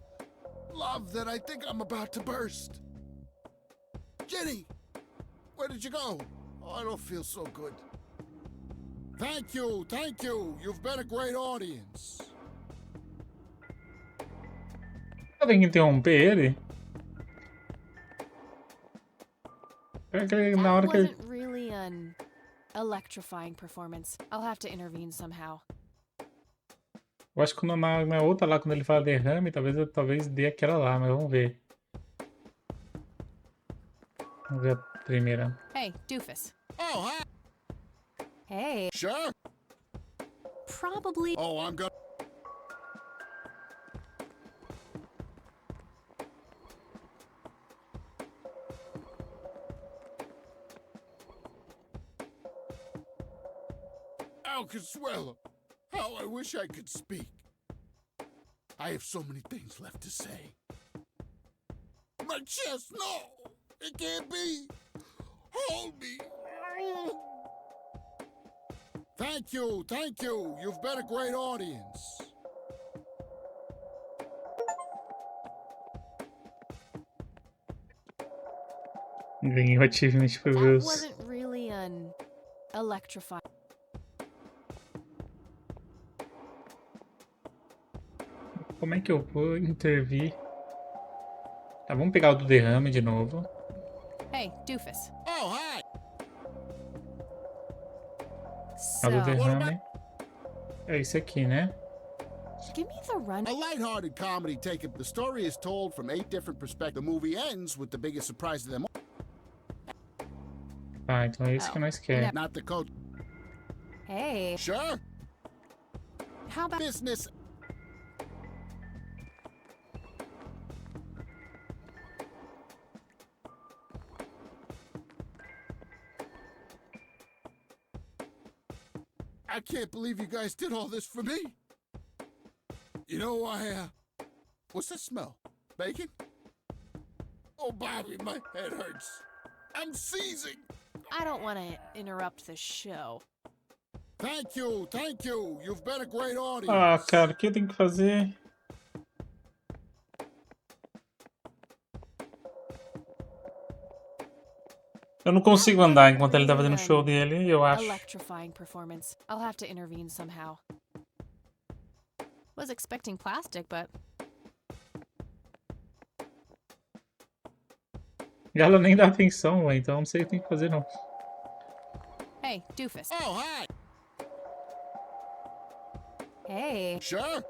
love that I think I'm about to burst. Jenny, where did you go? Oh, I don't feel so good. Thank you, thank you. You've been a great audience. Eu tenho que interromper ele. Na hora That que ele... wasn't really an electrifying performance. I'll have to intervene somehow. Eu acho que na outra lá, quando ele fala derrame, talvez dê aquela lá, mas vamos ver. Vamos ver a primeira. Hey, doofus. Oh, hi. Hey. Sure. Probably. Oh, I'm gonna. Consuelo, how I wish I could speak. I have so many things left to say. My chest, no! It can't be! Hold me! Thank you, thank you. You've been a great audience. Ganhei o achievement por ver That os... wasn't really an electrifying. Como é que eu vou intervir? Tá, vamos pegar o do derrame de novo. Hey, doofus. Oh, hi. A do So, derrame. É esse aqui, né? give me the run. A lighthearted comedy taken. The story is told from 8 different perspectives. The movie ends with the biggest surprise of them all. Tá, então é esse que nós queremos. Not the coach. Hey. Sure. How about Business. I can't believe you guys did all this for me. You know, What's the smell? Bacon? Oh, Bobby, my head hurts. I'm seizing. I don't want to interrupt the show. Thank you, thank you. You've been a great audience. Ah, cara, o que eu tenho que fazer? Eu não consigo andar enquanto ele tá fazendo o show dele, eu acho. Electrifying performance. I'll have to intervene somehow. Was expecting plastic, but E ela nem dá atenção, ué, então não sei o que tem que fazer, não. hey, doofus. Oh, hi. Hey. Sure.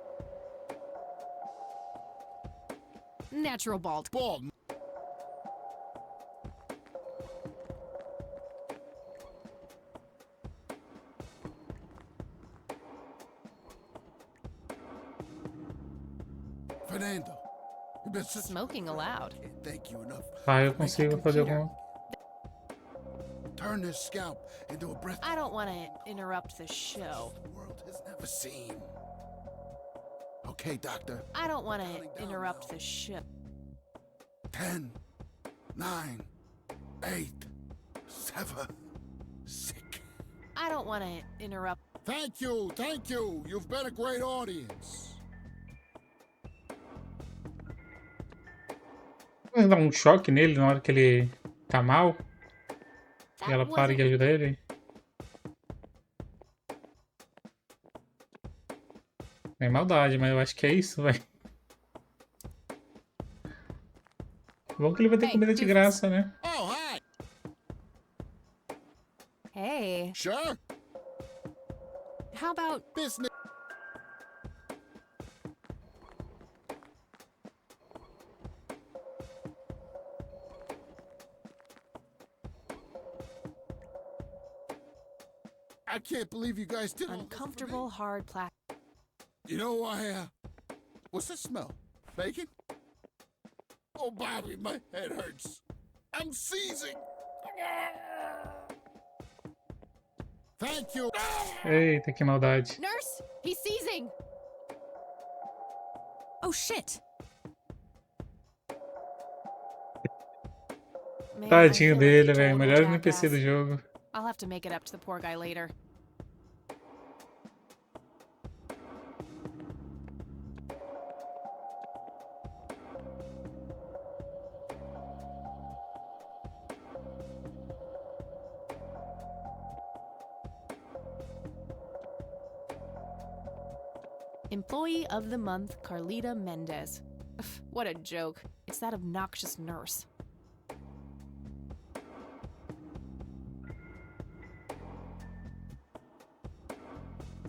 Natural bald. Bald. Fernando, you've been such... Smoking allowed. Can't thank you enough. Vai, eu consigo fazer alguma... Turn this scalp into a breath I don't want to interrupt the show. the world has never seen. Okay, doctor. I don't want to interrupt the show. 10, 9, 8, 7, 6. I don't want to interrupt. Thank you, thank you. You've been a great audience. Vai dar um choque nele na hora que ele tá mal. E ela para e ajuda ele. É maldade, mas eu acho que é isso, velho. Bom que ele vai ter comida de graça, né? Oh, hi. Hey. Sure. How about Business. I can't believe you guys did all this for me. uncomfortable hard plastic? You know, what's the smell? Bacon? Oh, Bobby, my head hurts. I'm seizing. Thank you. Eita, que maldade. Nurse, he's seizing. Oh shit! Man, I Tadinho feel like a dele, velho. total Melhor NPC do jackass. jogo. I'll have to make it up to the poor guy later. Employee of the Month, Carlita Mendez. What a joke. It's that obnoxious nurse.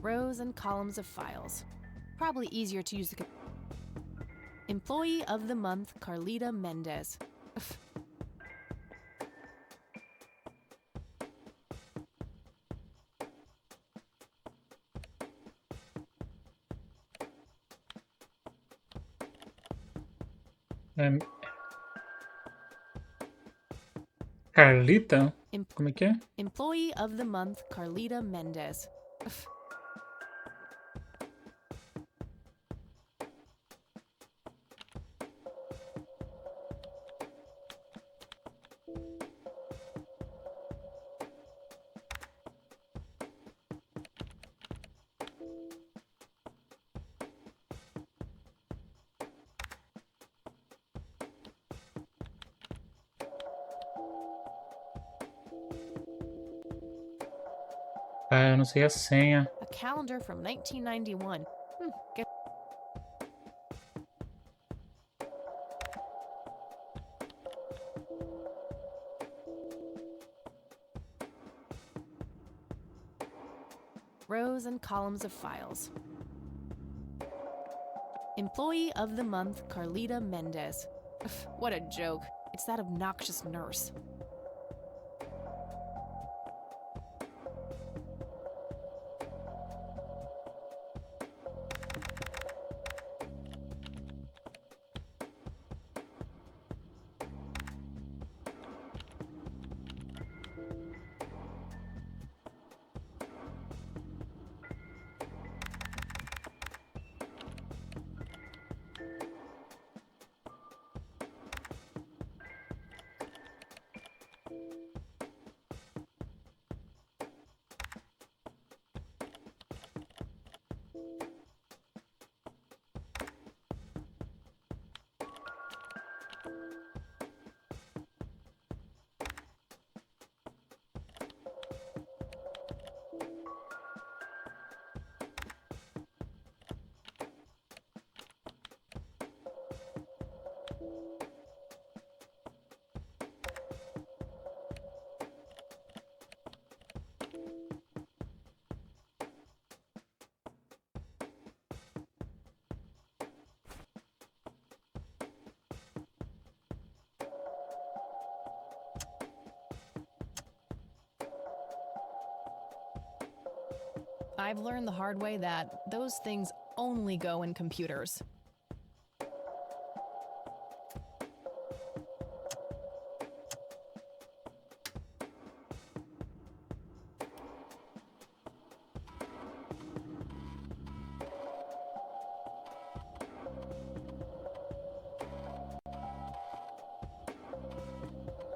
Rows and columns of files. Probably easier to use the... Employee of the Month, Carlita Mendez. É... Carlita? Como é que é? Employee of the Month, Carlita Mendez. Ah, eu não sei a senha. A calendar from 1991. Get rows and columns of files. Employee of the Month, Carlita Mendez. What a joke. It's that obnoxious nurse. I've learned the hard way that those things only go in computers.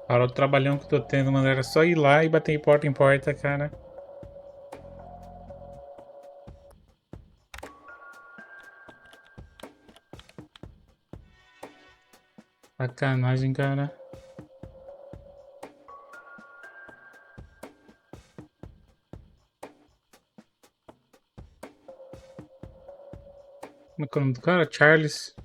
Olha o trabalhão que eu tô tendo, mano. Era só ir lá e bater porta em porta, cara. Sacanagem, cara. Como é que é o nome do cara? Charles.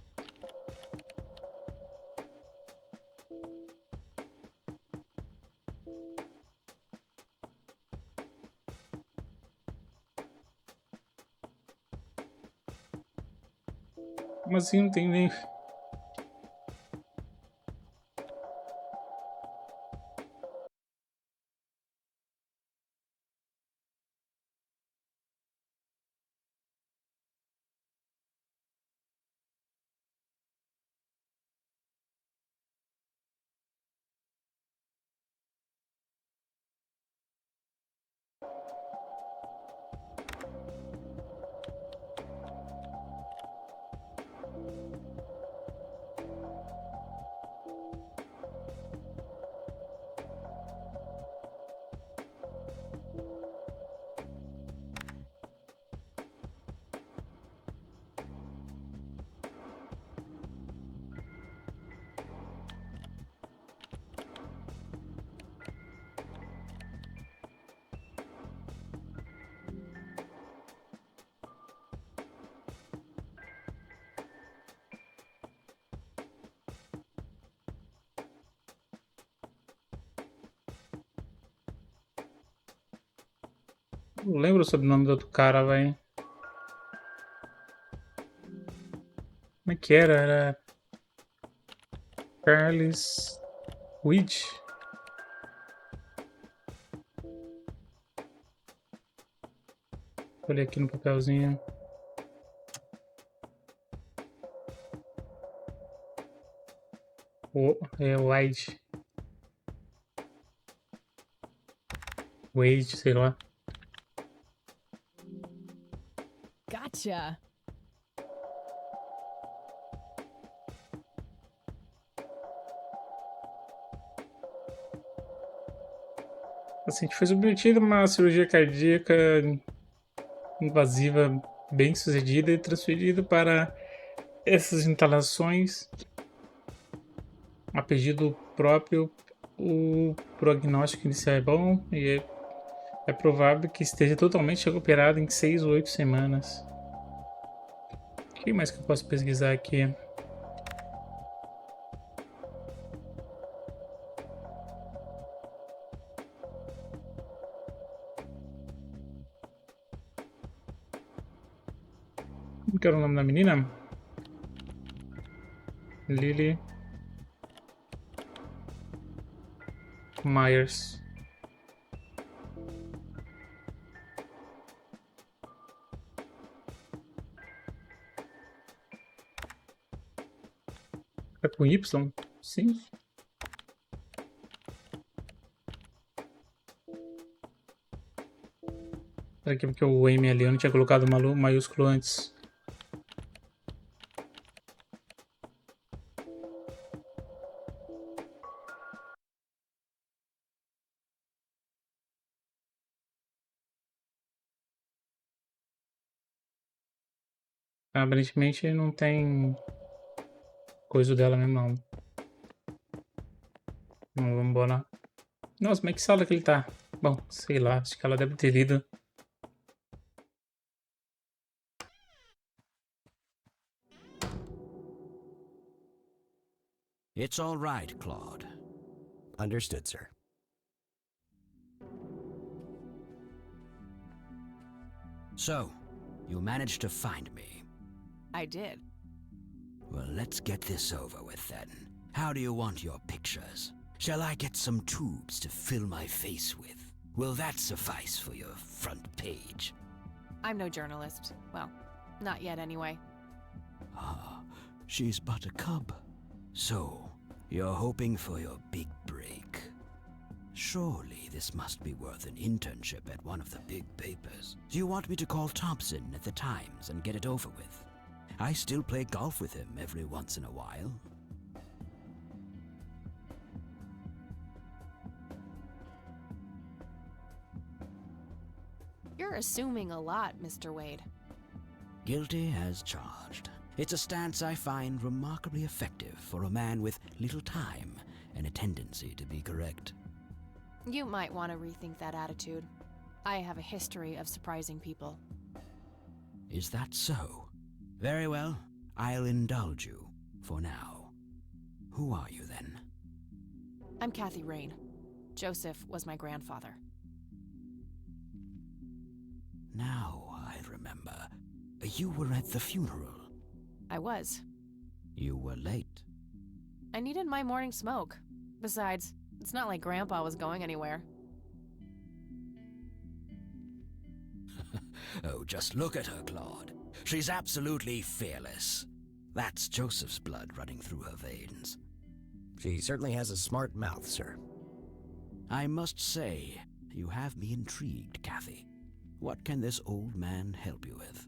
Como assim? Não tem nem... Não lembro o sobrenome do outro cara, velho. Como é que era? Era... Charles... Weed? Olhei aqui no papelzinho. É Wade. Wade, sei lá. Gotcha. Assim, foi submetido a uma cirurgia cardíaca invasiva bem sucedida e transferido para essas instalações a pedido próprio. O prognóstico inicial é bom e é provável que esteja totalmente recuperado em 6 ou 8 semanas. O que mais que eu posso pesquisar aqui? Como que era o nome da menina? Lily Myers. É com Y? Sim. Será que é porque o M ali eu não tinha colocado maiúsculo antes? Aparentemente não tem coisa dela mesmo, não. Não, vamos embora. Nossa, mas que sala que ele tá? Bom, sei lá, acho que ela deve ter lido. It's all right, Claude. Understood, sir. So, you managed to find me. I did. Well, let's get this over with then. How do you want your pictures? Shall I get some tubes to fill my face with? Will that suffice for your front page? I'm no journalist. Well, not yet anyway. Ah, she's but a cub. So, you're hoping for your big break. Surely this must be worth an internship at one of the big papers. Do you want me to call Thompson at the Times and get it over with? I still play golf with him every once in a while. You're assuming a lot, Mr. Wade. Guilty as charged. It's a stance I find remarkably effective for a man with little time and a tendency to be correct. You might want to rethink that attitude. I have a history of surprising people. Is that so? Very well, I'll indulge you for now. Who are you then? I'm Kathy Rain. Joseph was my grandfather. Now I remember. You were at the funeral. I was. You were late. I needed my morning smoke. Besides, it's not like Grandpa was going anywhere. Oh, just look at her, Claude. She's absolutely fearless. That's Joseph's blood running through her veins. She certainly has a smart mouth, sir. I must say, you have me intrigued, Kathy. What can this old man help you with?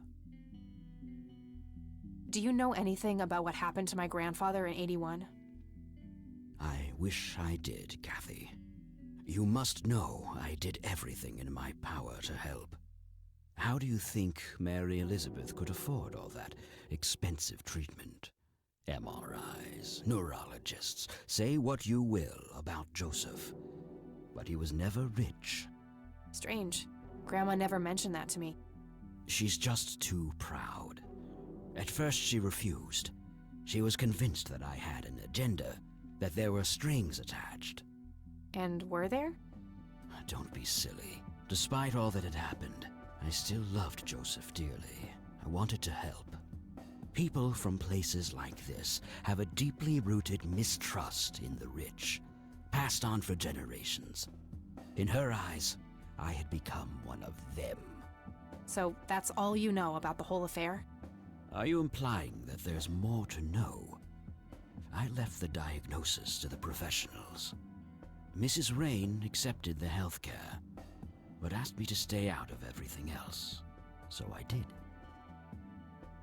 Do you know anything about what happened to my grandfather in '81? I wish I did, Kathy. You must know I did everything in my power to help. How do you think Mary Elizabeth could afford all that expensive treatment? MRIs, neurologists, say what you will about Joseph. But he was never rich. Strange. Grandma never mentioned that to me. She's just too proud. At first she refused. She was convinced that I had an agenda, that there were strings attached. And were there? Don't be silly. Despite all that had happened, I still loved Joseph dearly. I wanted to help. People from places like this have a deeply rooted mistrust in the rich, passed on for generations. In her eyes, I had become one of them. So that's all you know about the whole affair? Are you implying that there's more to know? I left the diagnosis to the professionals. Mrs. Rain accepted the health care, but asked me to stay out of everything else. So I did.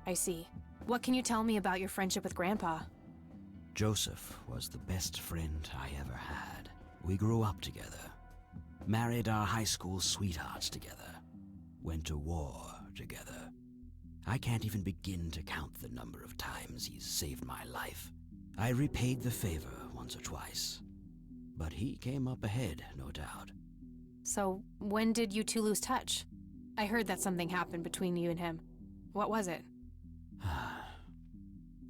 I see. What can you tell me about your friendship with Grandpa? Joseph was the best friend I ever had. We grew up together, married our high school sweethearts together, went to war together. I can't even begin to count the number of times he's saved my life. I repaid the favor once or twice, but he came up ahead, no doubt. So, when did you two lose touch? I heard that something happened between you and him. What was it?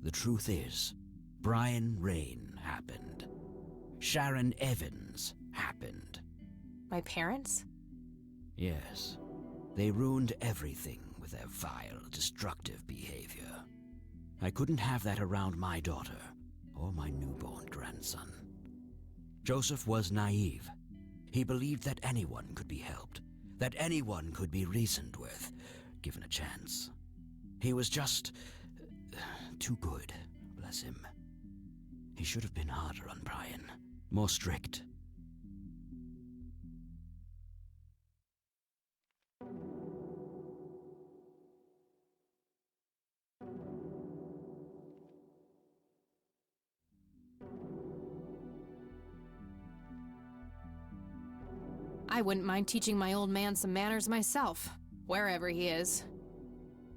The truth is, Brian Rain happened. Sharon Evans happened. My parents? Yes. They ruined everything with their vile, destructive behavior. I couldn't have that around my daughter or my newborn grandson. Joseph was naive. He believed that anyone could be helped, that anyone could be reasoned with, given a chance. He was just too good, bless him. He should have been harder on Brian, more strict. I wouldn't mind teaching my old man some manners myself, wherever he is.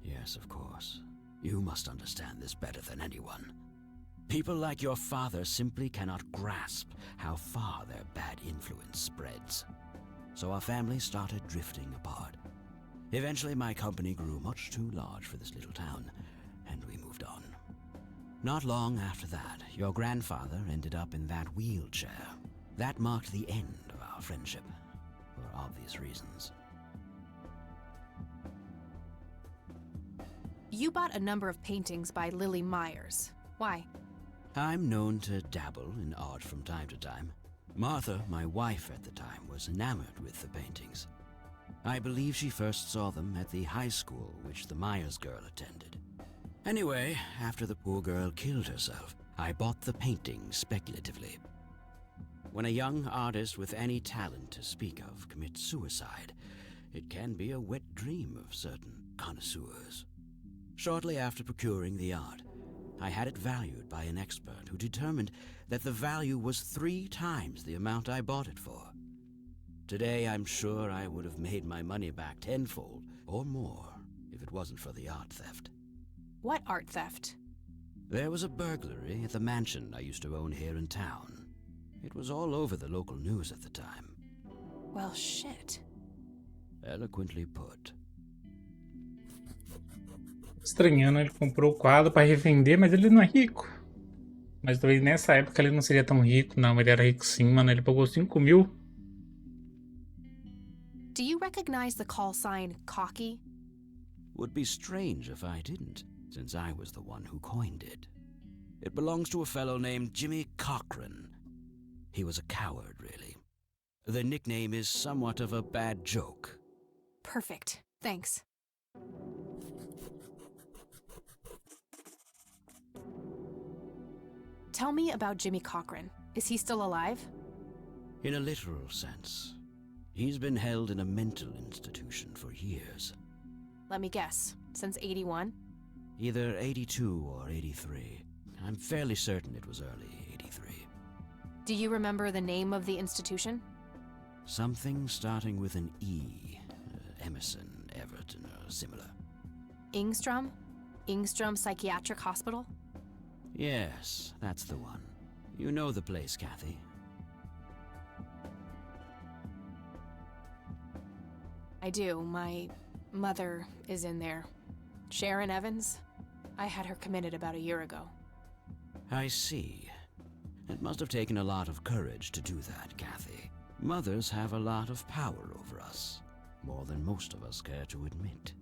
Yes, of course. You must understand this better than anyone. People like your father simply cannot grasp how far their bad influence spreads. So our family started drifting apart. Eventually my company grew much too large for this little town, and we moved on. Not long after that, your grandfather ended up in that wheelchair. That marked the end of our friendship, for obvious reasons. You bought a number of paintings by Lily Myers. Why? I'm known to dabble in art from time to time. Martha, my wife at the time, was enamored with the paintings. I believe she first saw them at the high school which the Myers girl attended. Anyway, after the poor girl killed herself, I bought the paintings speculatively. When a young artist with any talent to speak of commits suicide, it can be a wet dream of certain connoisseurs. Shortly after procuring the art, I had it valued by an expert who determined that the value was 3 times the amount I bought it for. Today, I'm sure I would have made my money back tenfold or more if it wasn't for the art theft. What art theft? There was a burglary at the mansion I used to own here in town. It was all over the local news at the time. Well, shit. Eloquently put. Estranhando, ele comprou o quadro para revender, mas ele não é rico. Mas talvez nessa época ele não seria tão rico, não. Ele era rico sim, mano. Ele pagou 5 mil. Do you recognize the call sign Cocky? Would be strange if I didn't, since I was the one who coined it. It belongs to a fellow named Jimmy Cochran. He was a coward, really. The nickname is somewhat of a bad joke. Perfect. Thanks. Tell me about Jimmy Cochran. Is he still alive? In a literal sense. He's been held in a mental institution for years. Let me guess. Since 81? Either 82 or 83. I'm fairly certain it was early 83. Do you remember the name of the institution? Something starting with an E. Emerson, Everton, or similar. Ingstrom? Ingstrom Psychiatric Hospital? Yes, that's the one. You know the place, Kathy. I do. My mother is in there. Sharon Evans? I had her committed about a year ago. I see. It must have taken a lot of courage to do that, Kathy. Mothers have a lot of power over us. More than most of us care to admit.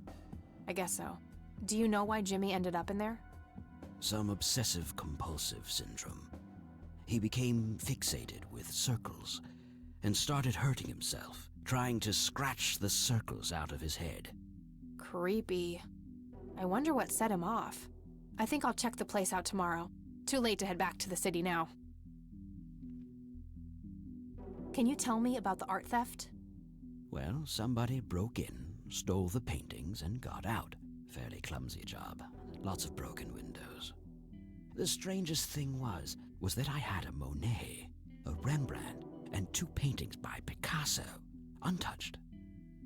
I guess so. Do you know why Jimmy ended up in there? Some obsessive-compulsive syndrome. He became fixated with circles and started hurting himself, trying to scratch the circles out of his head. Creepy. I wonder what set him off. I think I'll check the place out tomorrow. Too late to head back to the city now. Can you tell me about the art theft? Well, somebody broke in, stole the paintings, and got out. Fairly clumsy job. Lots of broken windows. The strangest thing was that I had a Monet, a Rembrandt, and 2 paintings by Picasso, untouched.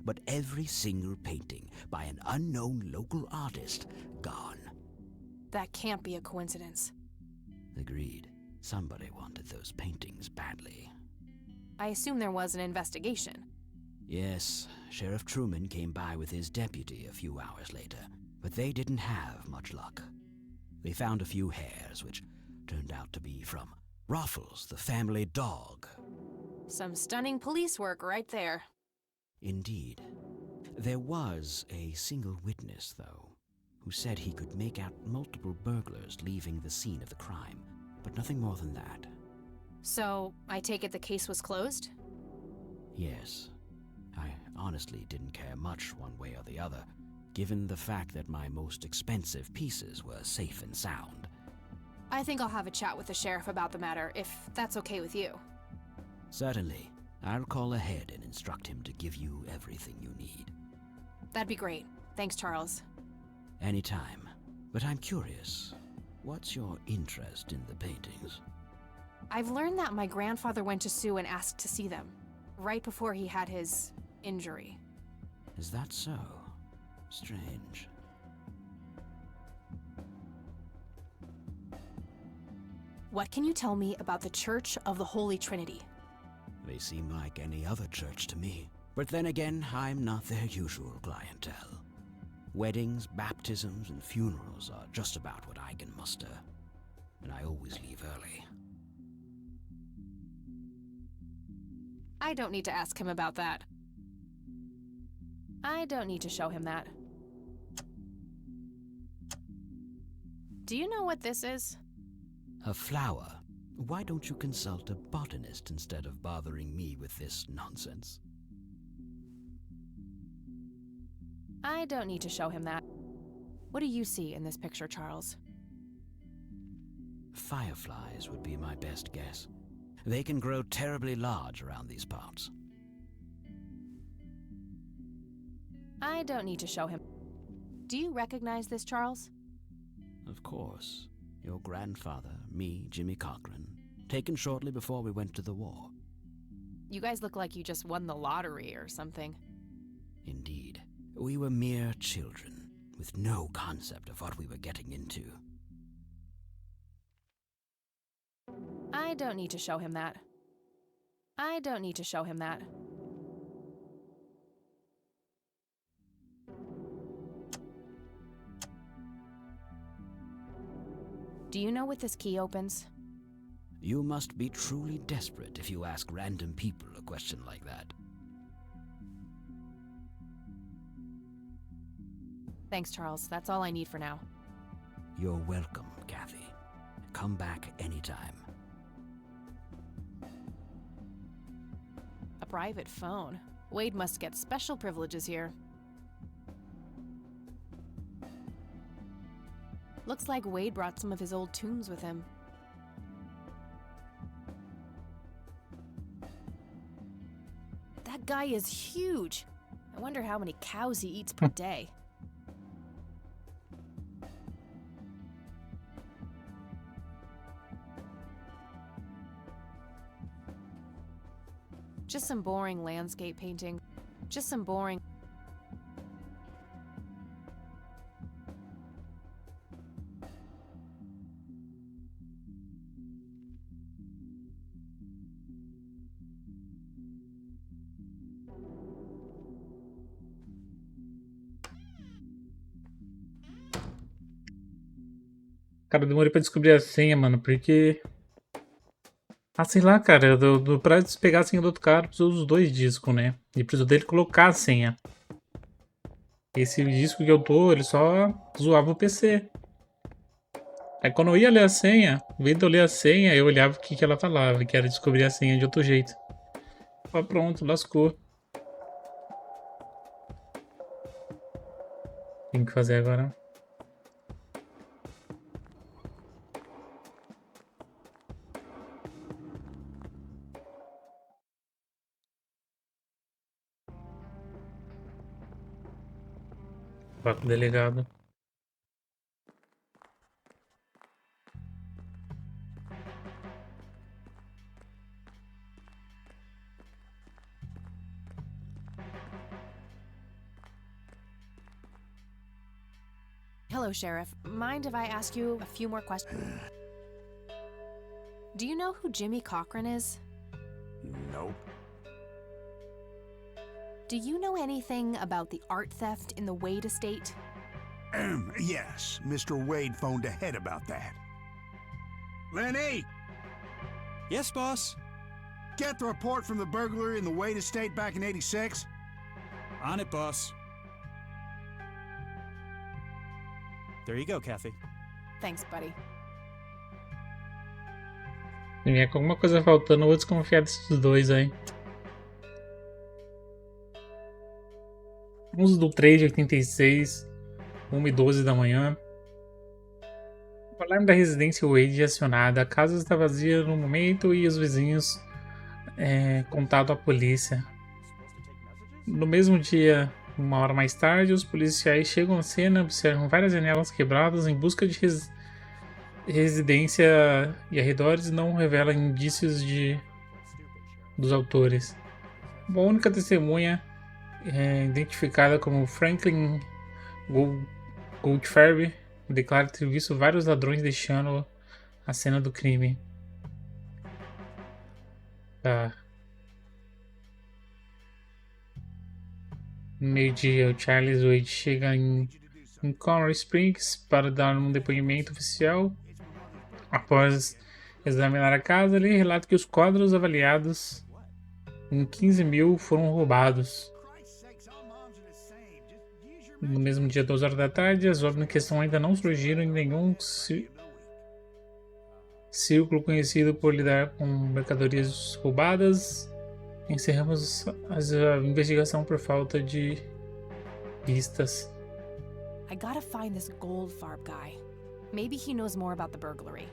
But every single painting by an unknown local artist, gone. That can't be a coincidence. Agreed. Somebody wanted those paintings badly. I assume there was an investigation. Yes, Sheriff Truman came by with his deputy a few hours later, but they didn't have much luck. They found a few hairs, which turned out to be from Ruffles, the family dog. Some stunning police work right there. Indeed. There was a single witness, though, who said he could make out multiple burglars leaving the scene of the crime, but nothing more than that. So, I take it the case was closed? Yes. I honestly didn't care much one way or the other, given the fact that my most expensive pieces were safe and sound. I think I'll have a chat with the sheriff about the matter, if that's okay with you. Certainly. I'll call ahead and instruct him to give you everything you need. That'd be great. Thanks, Charles. Anytime. But I'm curious, what's your interest in the paintings? I've learned that my grandfather went to Sue and asked to see them, right before he had his injury. Is that so? Strange. What can you tell me about the Church of the Holy Trinity? They seem like any other church to me. But then again, I'm not their usual clientele. Weddings, baptisms, and funerals are just about what I can muster. And I always leave early. I don't need to ask him about that. I don't need to show him that. Do you know what this is? A flower? Why don't you consult a botanist instead of bothering me with this nonsense? I don't need to show him that. What do you see in this picture, Charles? Fireflies would be my best guess. They can grow terribly large around these parts. I don't need to show him. Do you recognize this, Charles? Of course. Your grandfather, me, Jimmy Cochran, taken shortly before we went to the war. You guys look like you just won the lottery or something. Indeed. We were mere children, with no concept of what we were getting into. I don't need to show him that. I don't need to show him that. Do you know what this key opens? You must be truly desperate if you ask random people a question like that. Thanks, Charles. That's all I need for now. You're welcome, Kathy. Come back anytime. A private phone. Wade must get special privileges here. Looks like Wade brought some of his old tunes with him. That guy is huge. I wonder how many cows he eats per day. Just some boring landscape painting. Just some boring... Cara, eu demorei pra descobrir a senha, mano, porque... Ah, sei lá, cara, pra pegar a senha do outro cara, precisou dos 2 discos, né? E precisou dele colocar a senha. Esse disco que eu tô, ele só zoava o PC. Aí quando eu ia ler a senha, em vez de eu ler a senha, eu olhava o que ela falava, que era descobrir a senha de outro jeito. Ó, pronto, lascou. Tem que fazer agora. Vai com o delegado. Hello, Sheriff. Mind if I ask you a few more questions? Do you know who Jimmy Cochran is? Nope. Do you know anything about the art theft in the Wade estate? Yes, Mr. Wade phoned ahead about that. Lenny! Yes, boss? Get the report from the burglary in the Wade estate back in '86? On it, boss. There you go, Kathy. Thanks, buddy. E com alguma coisa faltando, eu vou desconfiar desses dois aí. Uns do 3 de 86, 1h12 da manhã. O alarme da residência Wade é acionado. A casa está vazia no momento e os vizinhos contato à polícia. No mesmo dia, 1 hora mais tarde, os policiais chegam à cena, observam várias janelas quebradas em busca de residência e arredores não revelam indícios dos autores. A única testemunha identificada como Franklin Goldfarb declara ter visto vários ladrões deixando a cena do crime. Tá. No meio-dia, o Charles Wade chega em Colorado Springs para dar um depoimento oficial. Após examinar a casa, ele relata que os quadros avaliados em 15 mil foram roubados. No mesmo dia, 2 horas da tarde, as obras em questão ainda não surgiram em nenhum círculo conhecido por lidar com mercadorias roubadas. Encerramos a investigação por falta de pistas. I gotta find this Goldfarb guy. Maybe he knows more about the burglary.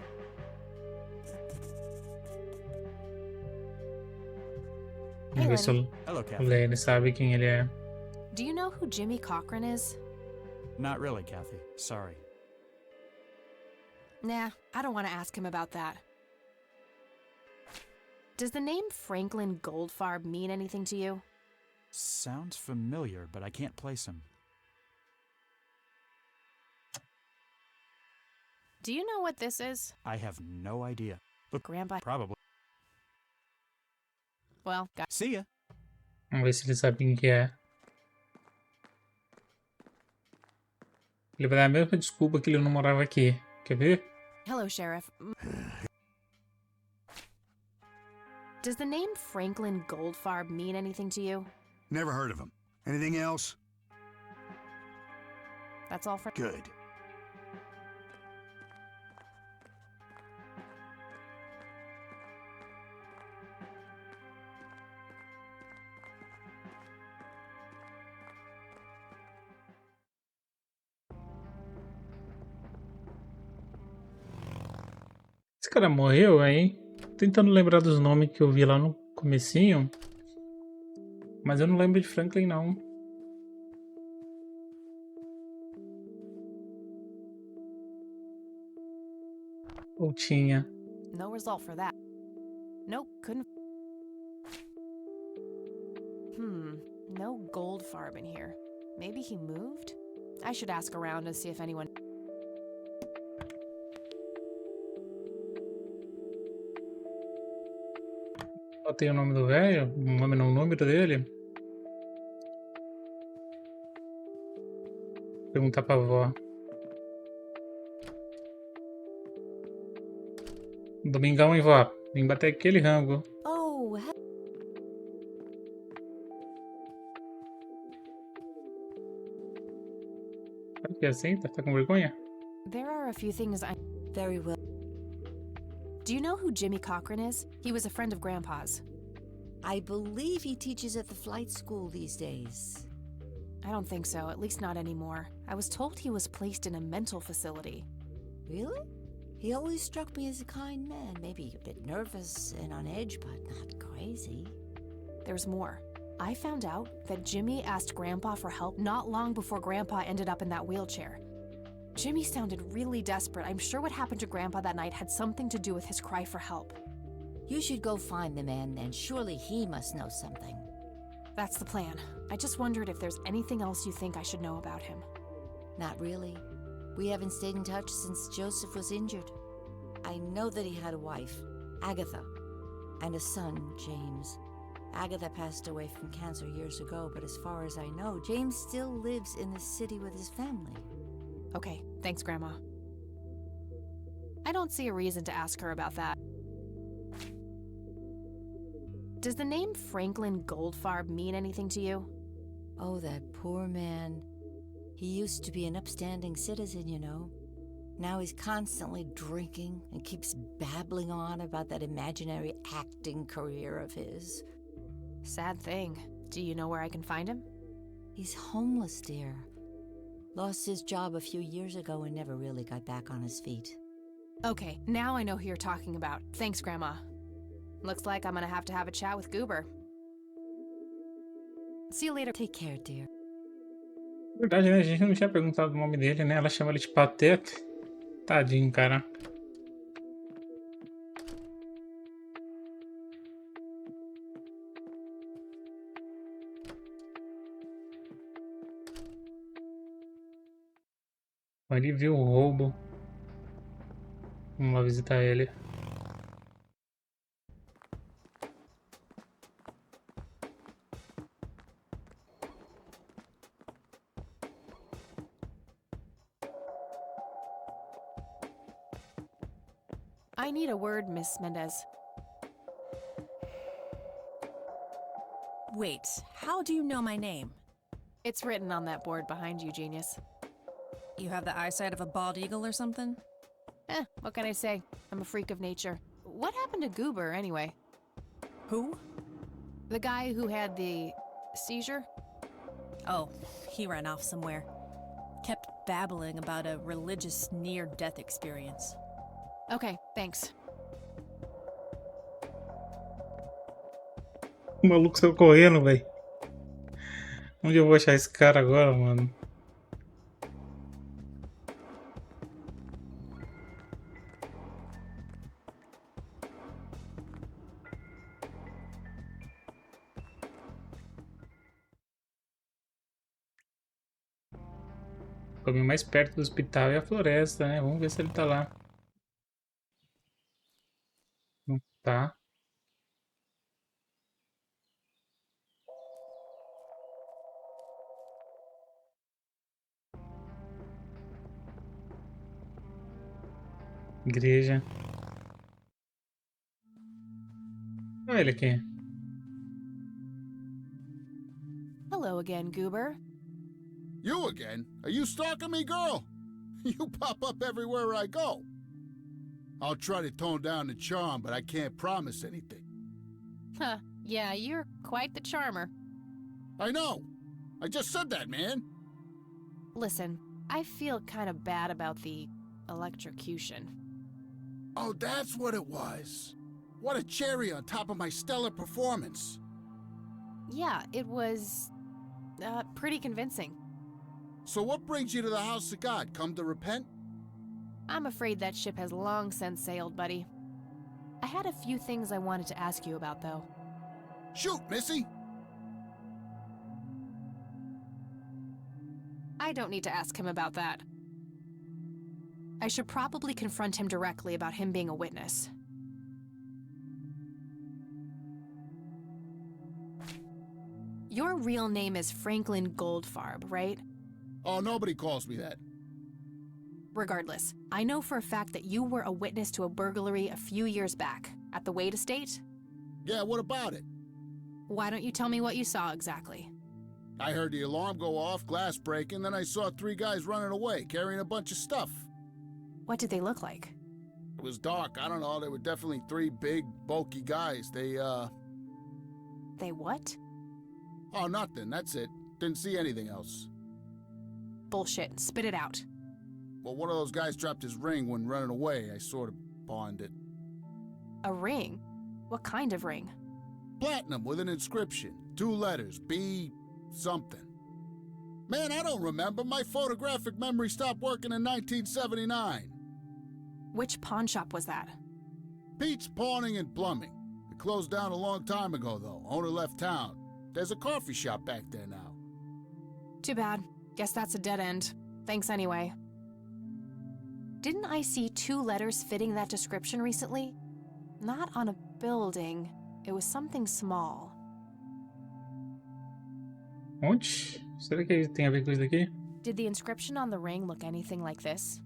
Vamos ver se Hello, o Kathy. Lenny sabe quem ele é. Do you know who Jimmy Cochran is? Not really, Kathy. Sorry. Nah, I don't want to ask him about that. Does the name Franklin Goldfarb mean anything to you? Sounds familiar, but I can't place him. Do you know what this is? I have no idea. Look, Grandpa. probably. Well, See ya. Vamos ver se ele sabe quem que é. Ele vai dar a mesma desculpa que ele não morava aqui. Quer ver? Hello, Sheriff. Does the name Franklin Goldfarb mean anything to you? Never heard of him. Anything else? That's all for... Good. Esse cara morreu, hein? Tô tentando lembrar dos nomes que eu vi lá no comecinho. Mas eu não lembro de Franklin, não. Ou tinha? No result for that. Nope, couldn't... No Goldfarb in here. Maybe he moved? I should ask around and see if anyone... Só tem o nome do velho? O nome não, o número dele? Perguntar pra avó. Domingão, hein, vó? Vem bater aquele rango. Oh, Sabe que é assim? Tá com vergonha? There are a few things I... very well. Do you know who Jimmy Cochran is? He was a friend of Grandpa's. I believe he teaches at the flight school these days. I don't think so, at least not anymore. I was told he was placed in a mental facility. Really? He always struck me as a kind man, maybe a bit nervous and on edge, but not crazy. There's more. I found out that Jimmy asked Grandpa for help not long before Grandpa ended up in that wheelchair. Jimmy sounded really desperate. I'm sure what happened to Grandpa that night had something to do with his cry for help. You should go find the man, and surely he must know something. That's the plan. I just wondered if there's anything else you think I should know about him. Not really. We haven't stayed in touch since Joseph was injured. I know that he had a wife, Agatha, and a son, James. Agatha passed away from cancer years ago, but as far as I know, James still lives in the city with his family. Okay, thanks, Grandma. I don't see a reason to ask her about that. Does the name Franklin Goldfarb mean anything to you? Oh, that poor man. He used to be an upstanding citizen, you know. Now he's constantly drinking and keeps babbling on about that imaginary acting career of his. Sad thing. Do you know where I can find him? He's homeless, dear. Lost his job a few years ago and never really got back on his feet. Okay, now I know who you're talking about. Thanks, Grandma. Looks like I'm gonna have to have a chat with Goober. See you later. Take care, dear. Verdade, né? A gente não tinha perguntado o nome dele, né? Ela chama ele de Pateta. Tadinho, cara. Ele viu o roubo. Vamos lá visitar ele. I need a word, Miss Mendez. Wait, how do you know my name? It's written on that board behind you, genius. You have the eyesight of a bald eagle or something? What can I say? I'm a freak of nature. What happened to Goober, anyway? Who? The guy who had the seizure? Oh, he ran off somewhere. Kept babbling about a religious near-death experience. Okay, thanks. O maluco saiu correndo, velho. Onde eu vou achar esse cara agora, mano? O caminho mais perto do hospital é a floresta, né? Vamos ver se ele tá lá. Não tá. Igreja. Olha ele aqui. Hello again, Goober. You again? Are you stalking me, girl? You pop up everywhere I go. I'll try to tone down the charm, but I can't promise anything. Huh, yeah, you're quite the charmer. I know. I just said that, man. Listen, I feel kind of bad about the electrocution. Oh, that's what it was. What a cherry on top of my stellar performance. Yeah, it was pretty convincing. So what brings you to the house of God? Come to repent? I'm afraid that ship has long since sailed, buddy. I had a few things I wanted to ask you about, though. Shoot, Missy! I don't need to ask him about that. I should probably confront him directly about him being a witness. Your real name is Franklin Goldfarb, right? Oh, nobody calls me that. Regardless, I know for a fact that you were a witness to a burglary a few years back, at the Wade Estate. Yeah, what about it? Why don't you tell me what you saw exactly? I heard the alarm go off, glass breaking, then I saw 3 guys running away, carrying a bunch of stuff. What did they look like? It was dark, I don't know, they were definitely 3 big, bulky guys. They what? Oh, nothing, that's it. Didn't see anything else. Bullshit, spit it out. Well, one of those guys dropped his ring when running away. I sort of pawned it. A ring? What kind of ring? Platinum with an inscription. 2 letters, B something. Man, I don't remember. My photographic memory stopped working in 1979. Which pawn shop was that? Pete's Pawning and Plumbing. It closed down a long time ago, though. Owner left town. There's a coffee shop back there now. Too bad. Guess that's a dead end. Thanks anyway. Didn't I see 2 letters fitting that description recently? Not on a building. It was something small. Onde? Será que tem a ver com isso daqui? Did the inscription on the ring look anything like this?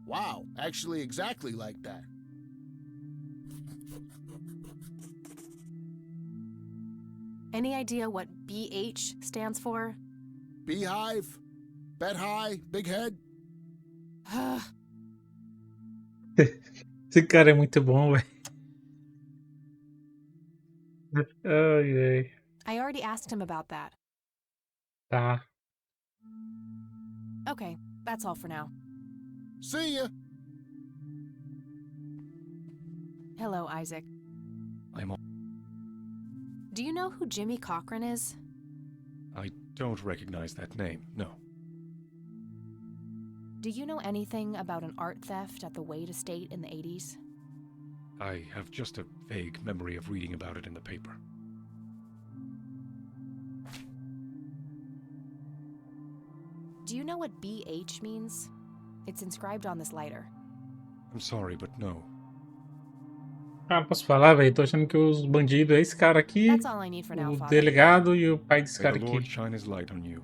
Wow, actually exactly like that. Any idea what BH stands for? Beehive? Bet high? Big head? Esse cara é muito bom, velho. Ai, ai. I already asked him about that. Tá. Okay, that's all for now. See ya! Hello, Isaac. I'm on. Do you know who Jimmy Cochran is? I don't recognize that name, no. Do you know anything about an art theft at the Wade Estate in the 80s? I have just a vague memory of reading about it in the paper. Do you know what BH means? It's inscribed on this lighter. I'm sorry, but no. Ah, posso falar, velho? Tô achando que os bandidos é esse cara aqui, That's all I need for now, o Father. delegado e o pai desse May cara the Lord aqui. shine his light on you.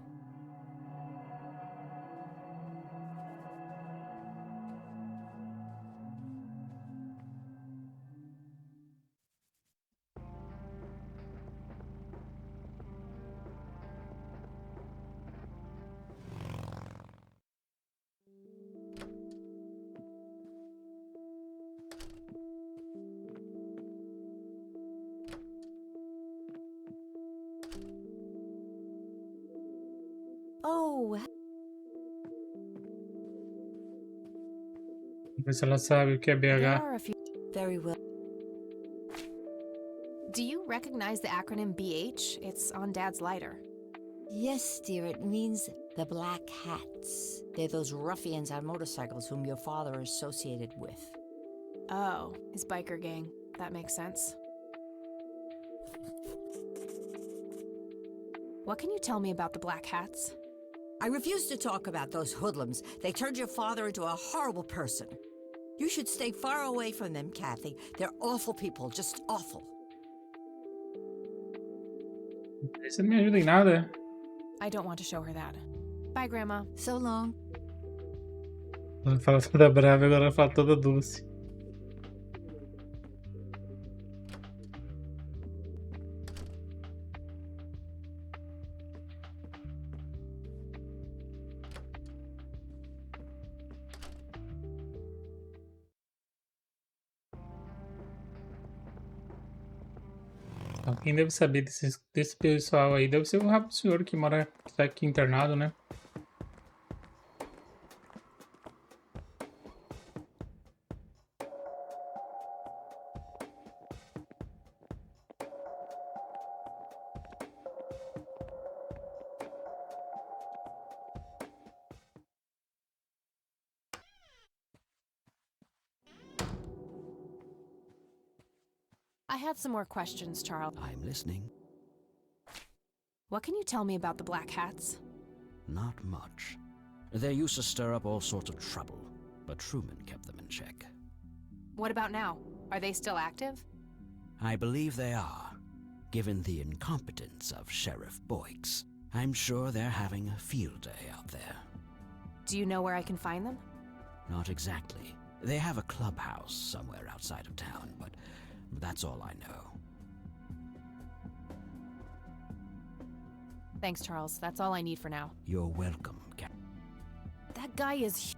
Oh, Vamos ver se ela sabe o que é There BH. are a few. very well. Do you recognize the acronym BH? It's on Dad's lighter. Yes, dear, it means the Black Hats. They're those ruffians on motorcycles whom your father are associated with. Oh, his biker gang. That makes sense. What can you tell me about the Black Hats? I refuse to talk about those hoodlums. They turned your father into a horrible person. You should stay far away from them, Kathy. They're awful people, just awful. Você não me ajuda em nada. I don't want to show her that. Bye, Grandma. So long. Ela fala toda brava, agora ela fala toda doce. Alguém deve saber desse pessoal aí. Deve ser o rápido senhor que mora, que tá aqui internado, né? I have some more questions, Charles. I'm listening. What can you tell me about the Black Hats? Not much. They used to stir up all sorts of trouble, but Truman kept them in check. What about now? Are they still active? I believe they are. Given the incompetence of Sheriff Boyks, I'm sure they're having a field day out there. Do you know where I can find them? Not exactly. They have a clubhouse somewhere outside of town, but that's all I know. Thanks, Charles. That's all I need for now. You're welcome, That guy is...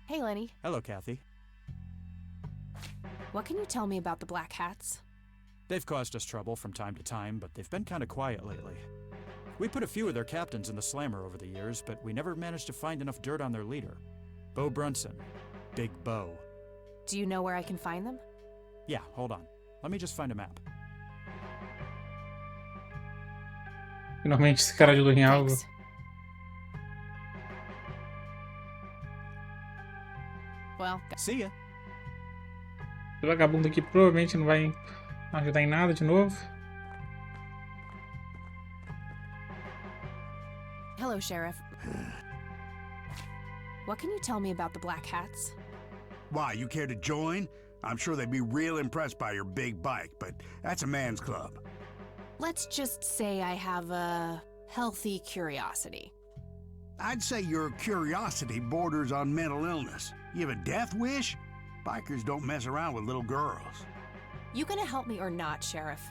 Hey, Lenny. Hello, Kathy. What can you tell me about the Black Hats? They've caused us trouble from time to time, but they've been kind of quiet lately. We put a few of their captains in the slammer over the years, but we never managed to find enough dirt on their leader. Bo Brunson. Big Bo. Do you know where I can find them? Yeah, hold on. Let me just find a map. Finalmente esse cara ajudou em algo. Thanks. Well, See ya. Esse vagabundo aqui provavelmente não vai ajudar em nada de novo. hello, Sheriff. What can you tell me about the Black Hats? Why, you care to join? I'm sure they'd be real impressed by your big bike, but that's a man's club. Let's just say I have a healthy curiosity. I'd say your curiosity borders on mental illness. You have a death wish? Bikers don't mess around with little girls. You gonna help me or not, Sheriff?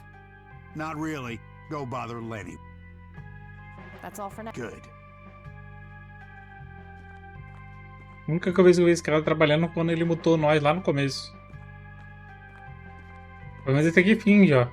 Not really. Go bother Lenny. That's all for now. Good. Nunca que eu vejo esse cara trabalhando quando ele mutou nós lá no começo. Pelo menos esse aqui finge, ó.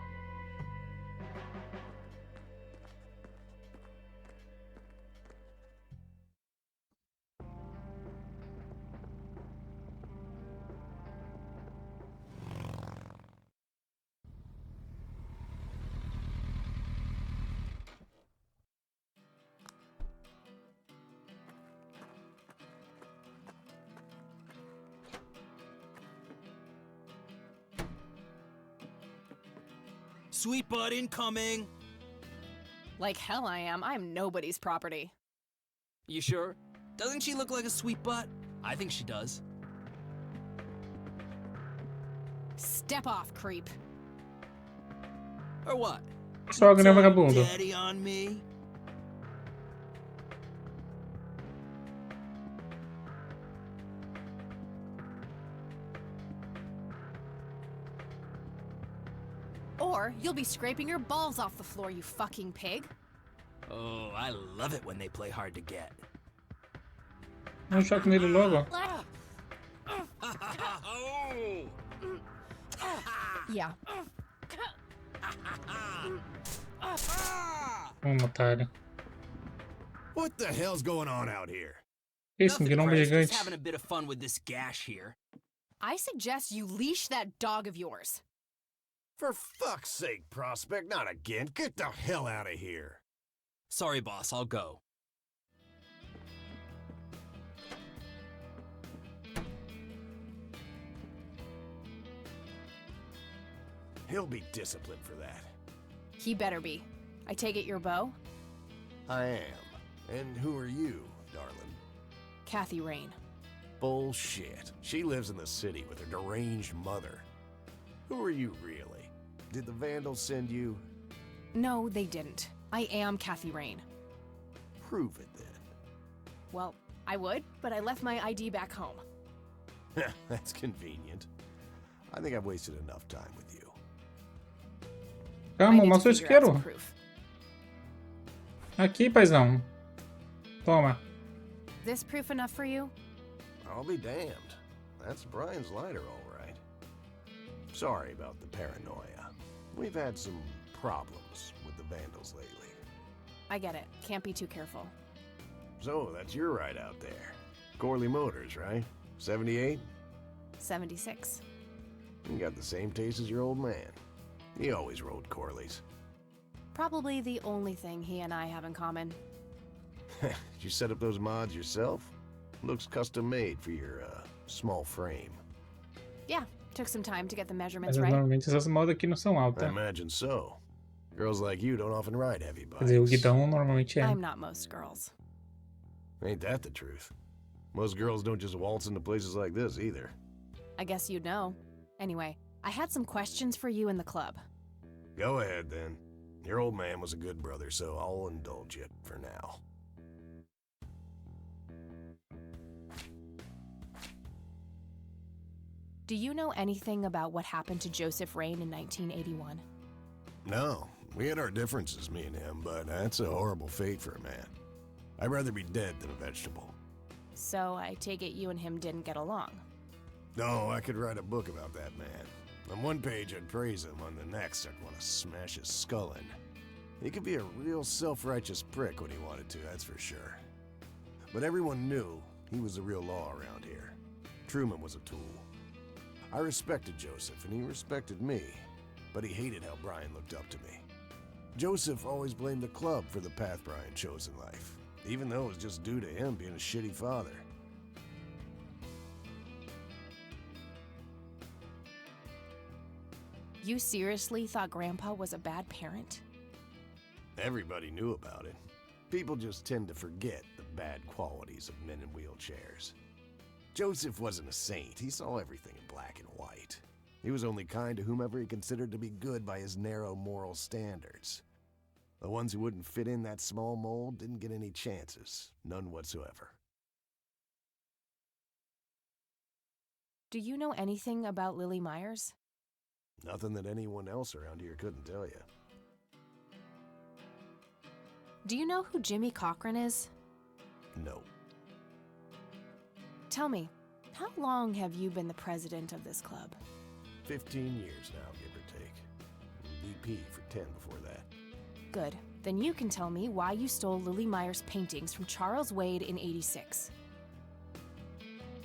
sweet butt incoming! Like hell I am. I'm nobody's property. You sure? Doesn't she look like a sweet butt? I think she does. Step off, creep. Or what? Sogra, né, You telling vagabundo? Daddy on me? Or you'll be scraping your balls off the floor, you fucking pig. Oh, I love it when they play hard to get. Não choque nele logo. Yeah. Otário. What the hell's going on out here? Esse Nothing, gnomo Chris, just gigante. having a bit of fun with this gash here. I suggest you leash that dog of yours. For fuck's sake, Prospect, not again. Get the hell out of here. Sorry, boss, I'll go. He'll be disciplined for that. He better be. I take it your beau? I am. And who are you, darling? Kathy Rain. Bullshit. She lives in the city with her deranged mother. Who are you, really? Did the Vandals send you? No, they didn't. I am Kathy Rain. Prove it, then. Well, I would, but I left my ID back home. That's convenient. I think I've wasted enough time with you. Calma, mostra o isqueiro. Aqui, paizão. Toma. This proof enough for you? I'll be damned. That's Brian's lighter, all right. Sorry about the paranoia. We've had some problems with the Vandals lately. I get it. Can't be too careful. So, that's your ride out there. Corley Motors, right? 78? 76. You got the same taste as your old man. He always rode Corleys. Probably the only thing he and I have in common. Did you set up those mods yourself? Looks custom made for your, small frame. Yeah, took some time to get the Mas measurements right. normalmente essas modas aqui não são I altas. imagine so. Girls like you don't often ride heavy Quer dizer, o bikes. guidão normalmente é. I'm not most girls. Ain't that the truth? Most girls don't just waltz into places like this either. I guess you'd know. Anyway, I had some questions for you in the club. Go ahead, then. Your old man was a good brother, so I'll indulge you for now. Do you know anything about what happened to Joseph Rain in 1981? No, we had our differences, me and him, but that's a horrible fate for a man. I'd rather be dead than a vegetable. So I take it you and him didn't get along. No, I could write a book about that man. On one page I'd praise him, on the next I'd want to smash his skull in. He could be a real self-righteous prick when he wanted to, that's for sure. But everyone knew he was the real law around here. Truman was a tool. I respected Joseph, and he respected me, but he hated how Brian looked up to me. Joseph always blamed the club for the path Brian chose in life, even though it was just due to him being a shitty father. You seriously thought Grandpa was a bad parent? Everybody knew about it. People just tend to forget the bad qualities of men in wheelchairs. Joseph wasn't a saint. He saw everything in black and white. He was only kind to whomever he considered to be good by his narrow moral standards. The ones who wouldn't fit in that small mold didn't get any chances. None whatsoever. Do you know anything about Lily Myers? Nothing that anyone else around here couldn't tell you. Do you know who Jimmy Cochran is? No. Tell me, how long have you been the president of this club? 15 years now, give or take. VP for 10 before that. Good. Then you can tell me why you stole Lily Myers' paintings from Charles Wade in '86.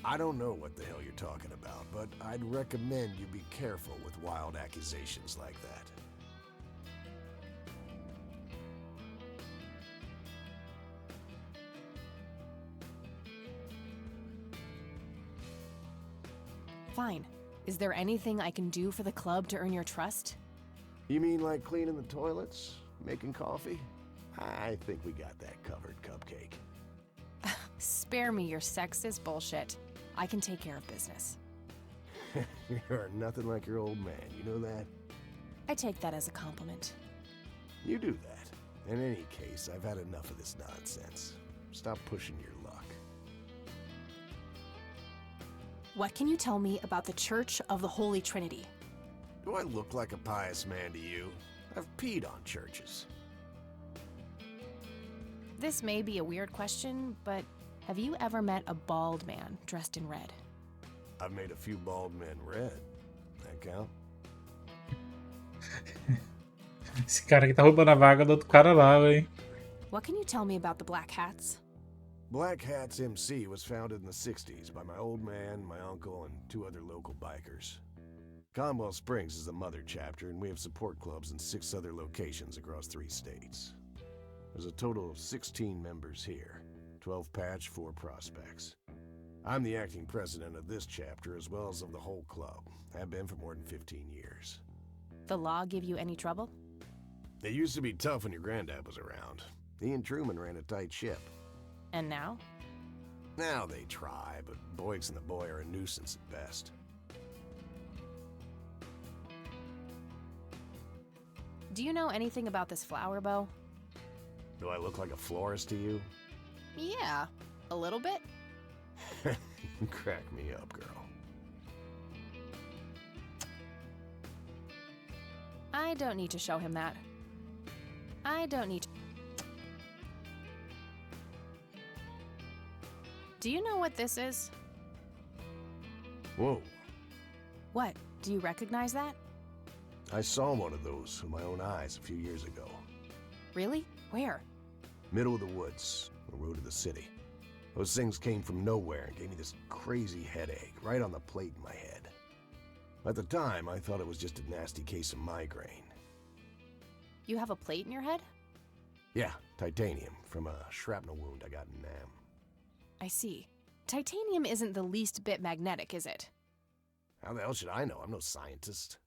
I don't know what the hell you're talking about, but I'd recommend you be careful with wild accusations like that. Fine. Is there anything I can do for the club to earn your trust? You mean like cleaning the toilets? Making coffee? I think we got that covered, Cupcake. Spare me your sexist bullshit. I can take care of business. You're nothing like your old man, you know that? I take that as a compliment. You do that. In any case, I've had enough of this nonsense. Stop pushing your luck. What can you tell me about the Church of the Holy Trinity? Do I look like a pious man to you? I've peed on churches. This may be a weird question, but have you ever met a bald man dressed in red? I've made a few bald men red. That count? Esse cara aqui tá roubando a vaga do outro cara lá, véi. What can you tell me about the Black Hats? Black Hats MC was founded in the 60s by my old man, my uncle, and 2 other local bikers. Conwell Springs is the mother chapter, and we have support clubs in 6 other locations across 3 states. There's a total of 16 members here, 12 patch, 4 prospects. I'm the acting president of this chapter as well as of the whole club. Have been for more than 15 years. The law give you any trouble? It used to be tough when your granddad was around. He and Truman ran a tight ship. And now? Now they try, but Boyks and the boy are a nuisance at best. Do you know anything about this flower, Bo? Do I look like a florist to you? Yeah, a little bit. You crack me up, girl. I don't need to show him that. I don't need to... Do you know what this is? Whoa. What? Do you recognize that? I saw one of those with my own eyes a few years ago. Really? Where? Middle of the woods, the road to the city. Those things came from nowhere and gave me this crazy headache right on the plate in my head. At the time, I thought it was just a nasty case of migraine. You have a plate in your head? Yeah, titanium from a shrapnel wound I got in Nam. I see. Titanium isn't the least bit magnetic, is it? How the hell should I know? I'm no scientist.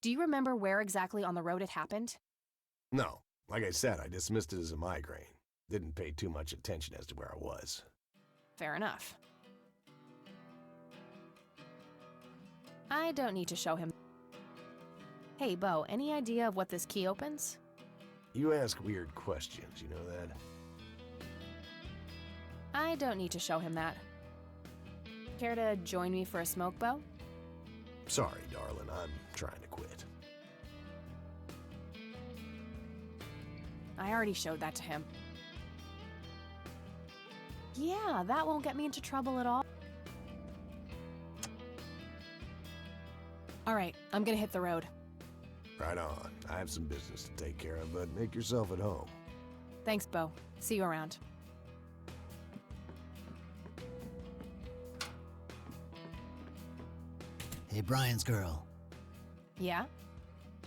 Do you remember where exactly on the road it happened? No. Like I said, I dismissed it as a migraine. Didn't pay too much attention as to where I was. Fair enough. I don't need to show him. Hey, Bo, any idea of what this key opens? You ask weird questions, you know that? I don't need to show him that. Care to join me for a smoke, Bo? Sorry, darling, I'm trying to quit. I already showed that to him. Yeah, that won't get me into trouble at all. All right, I'm gonna hit the road. Right on. I have some business to take care of, but make yourself at home. Thanks, Bo. See you around. Hey, Brian's girl. Yeah?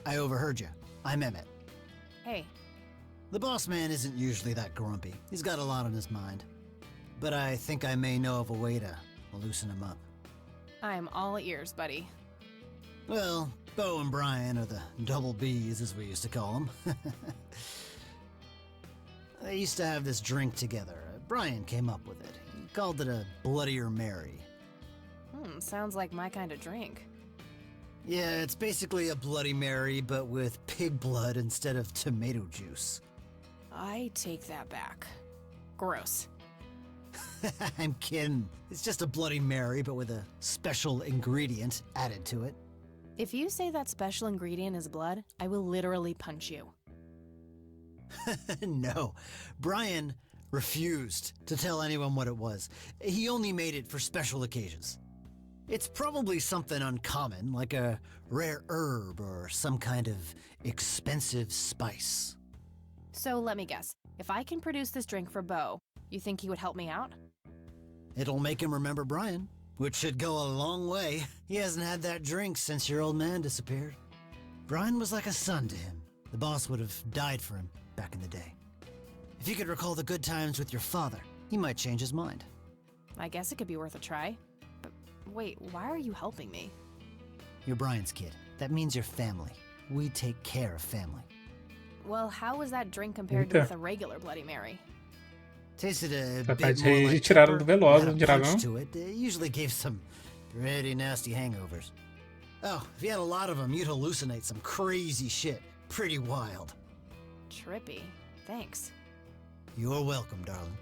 I overheard you. I'm Emmett. Hey. The boss man isn't usually that grumpy. He's got a lot on his mind. But I think I may know of a way to loosen him up. I'm all ears, buddy. Well, Bo and Brian are the double Bs, as we used to call them. They used to have this drink together. Brian came up with it. He called it a Bloodier Mary. Sounds like my kind of drink. Yeah, it's basically a Bloody Mary, but with pig blood instead of tomato juice. I take that back. Gross. I'm kidding. It's just a Bloody Mary, but with a special ingredient added to it. If you say that special ingredient is blood, I will literally punch you. No, Brian refused to tell anyone what it was. He only made it for special occasions. It's probably something uncommon, like a rare herb or some kind of expensive spice. So let me guess. If I can produce this drink for Bo, you think he would help me out? It'll make him remember Brian, which should go a long way. He hasn't had that drink since your old man disappeared. Brian was like a son to him. The boss would have died for him back in the day. If you could recall the good times with your father, he might change his mind. I guess it could be worth a try. But wait, why are you helping me? You're Brian's kid. That means you're family. we take care of family. Well, how was that drink compared Eita. with a regular Bloody Mary? Tasted a Capaz bit de more like tiraram do pepper, Veloz, had não a tiraram punch não? to it. It usually gave some pretty nasty hangovers. Oh, if you had a lot of them, you'd hallucinate some crazy shit. Pretty wild. Trippy. Thanks. You're welcome, darling.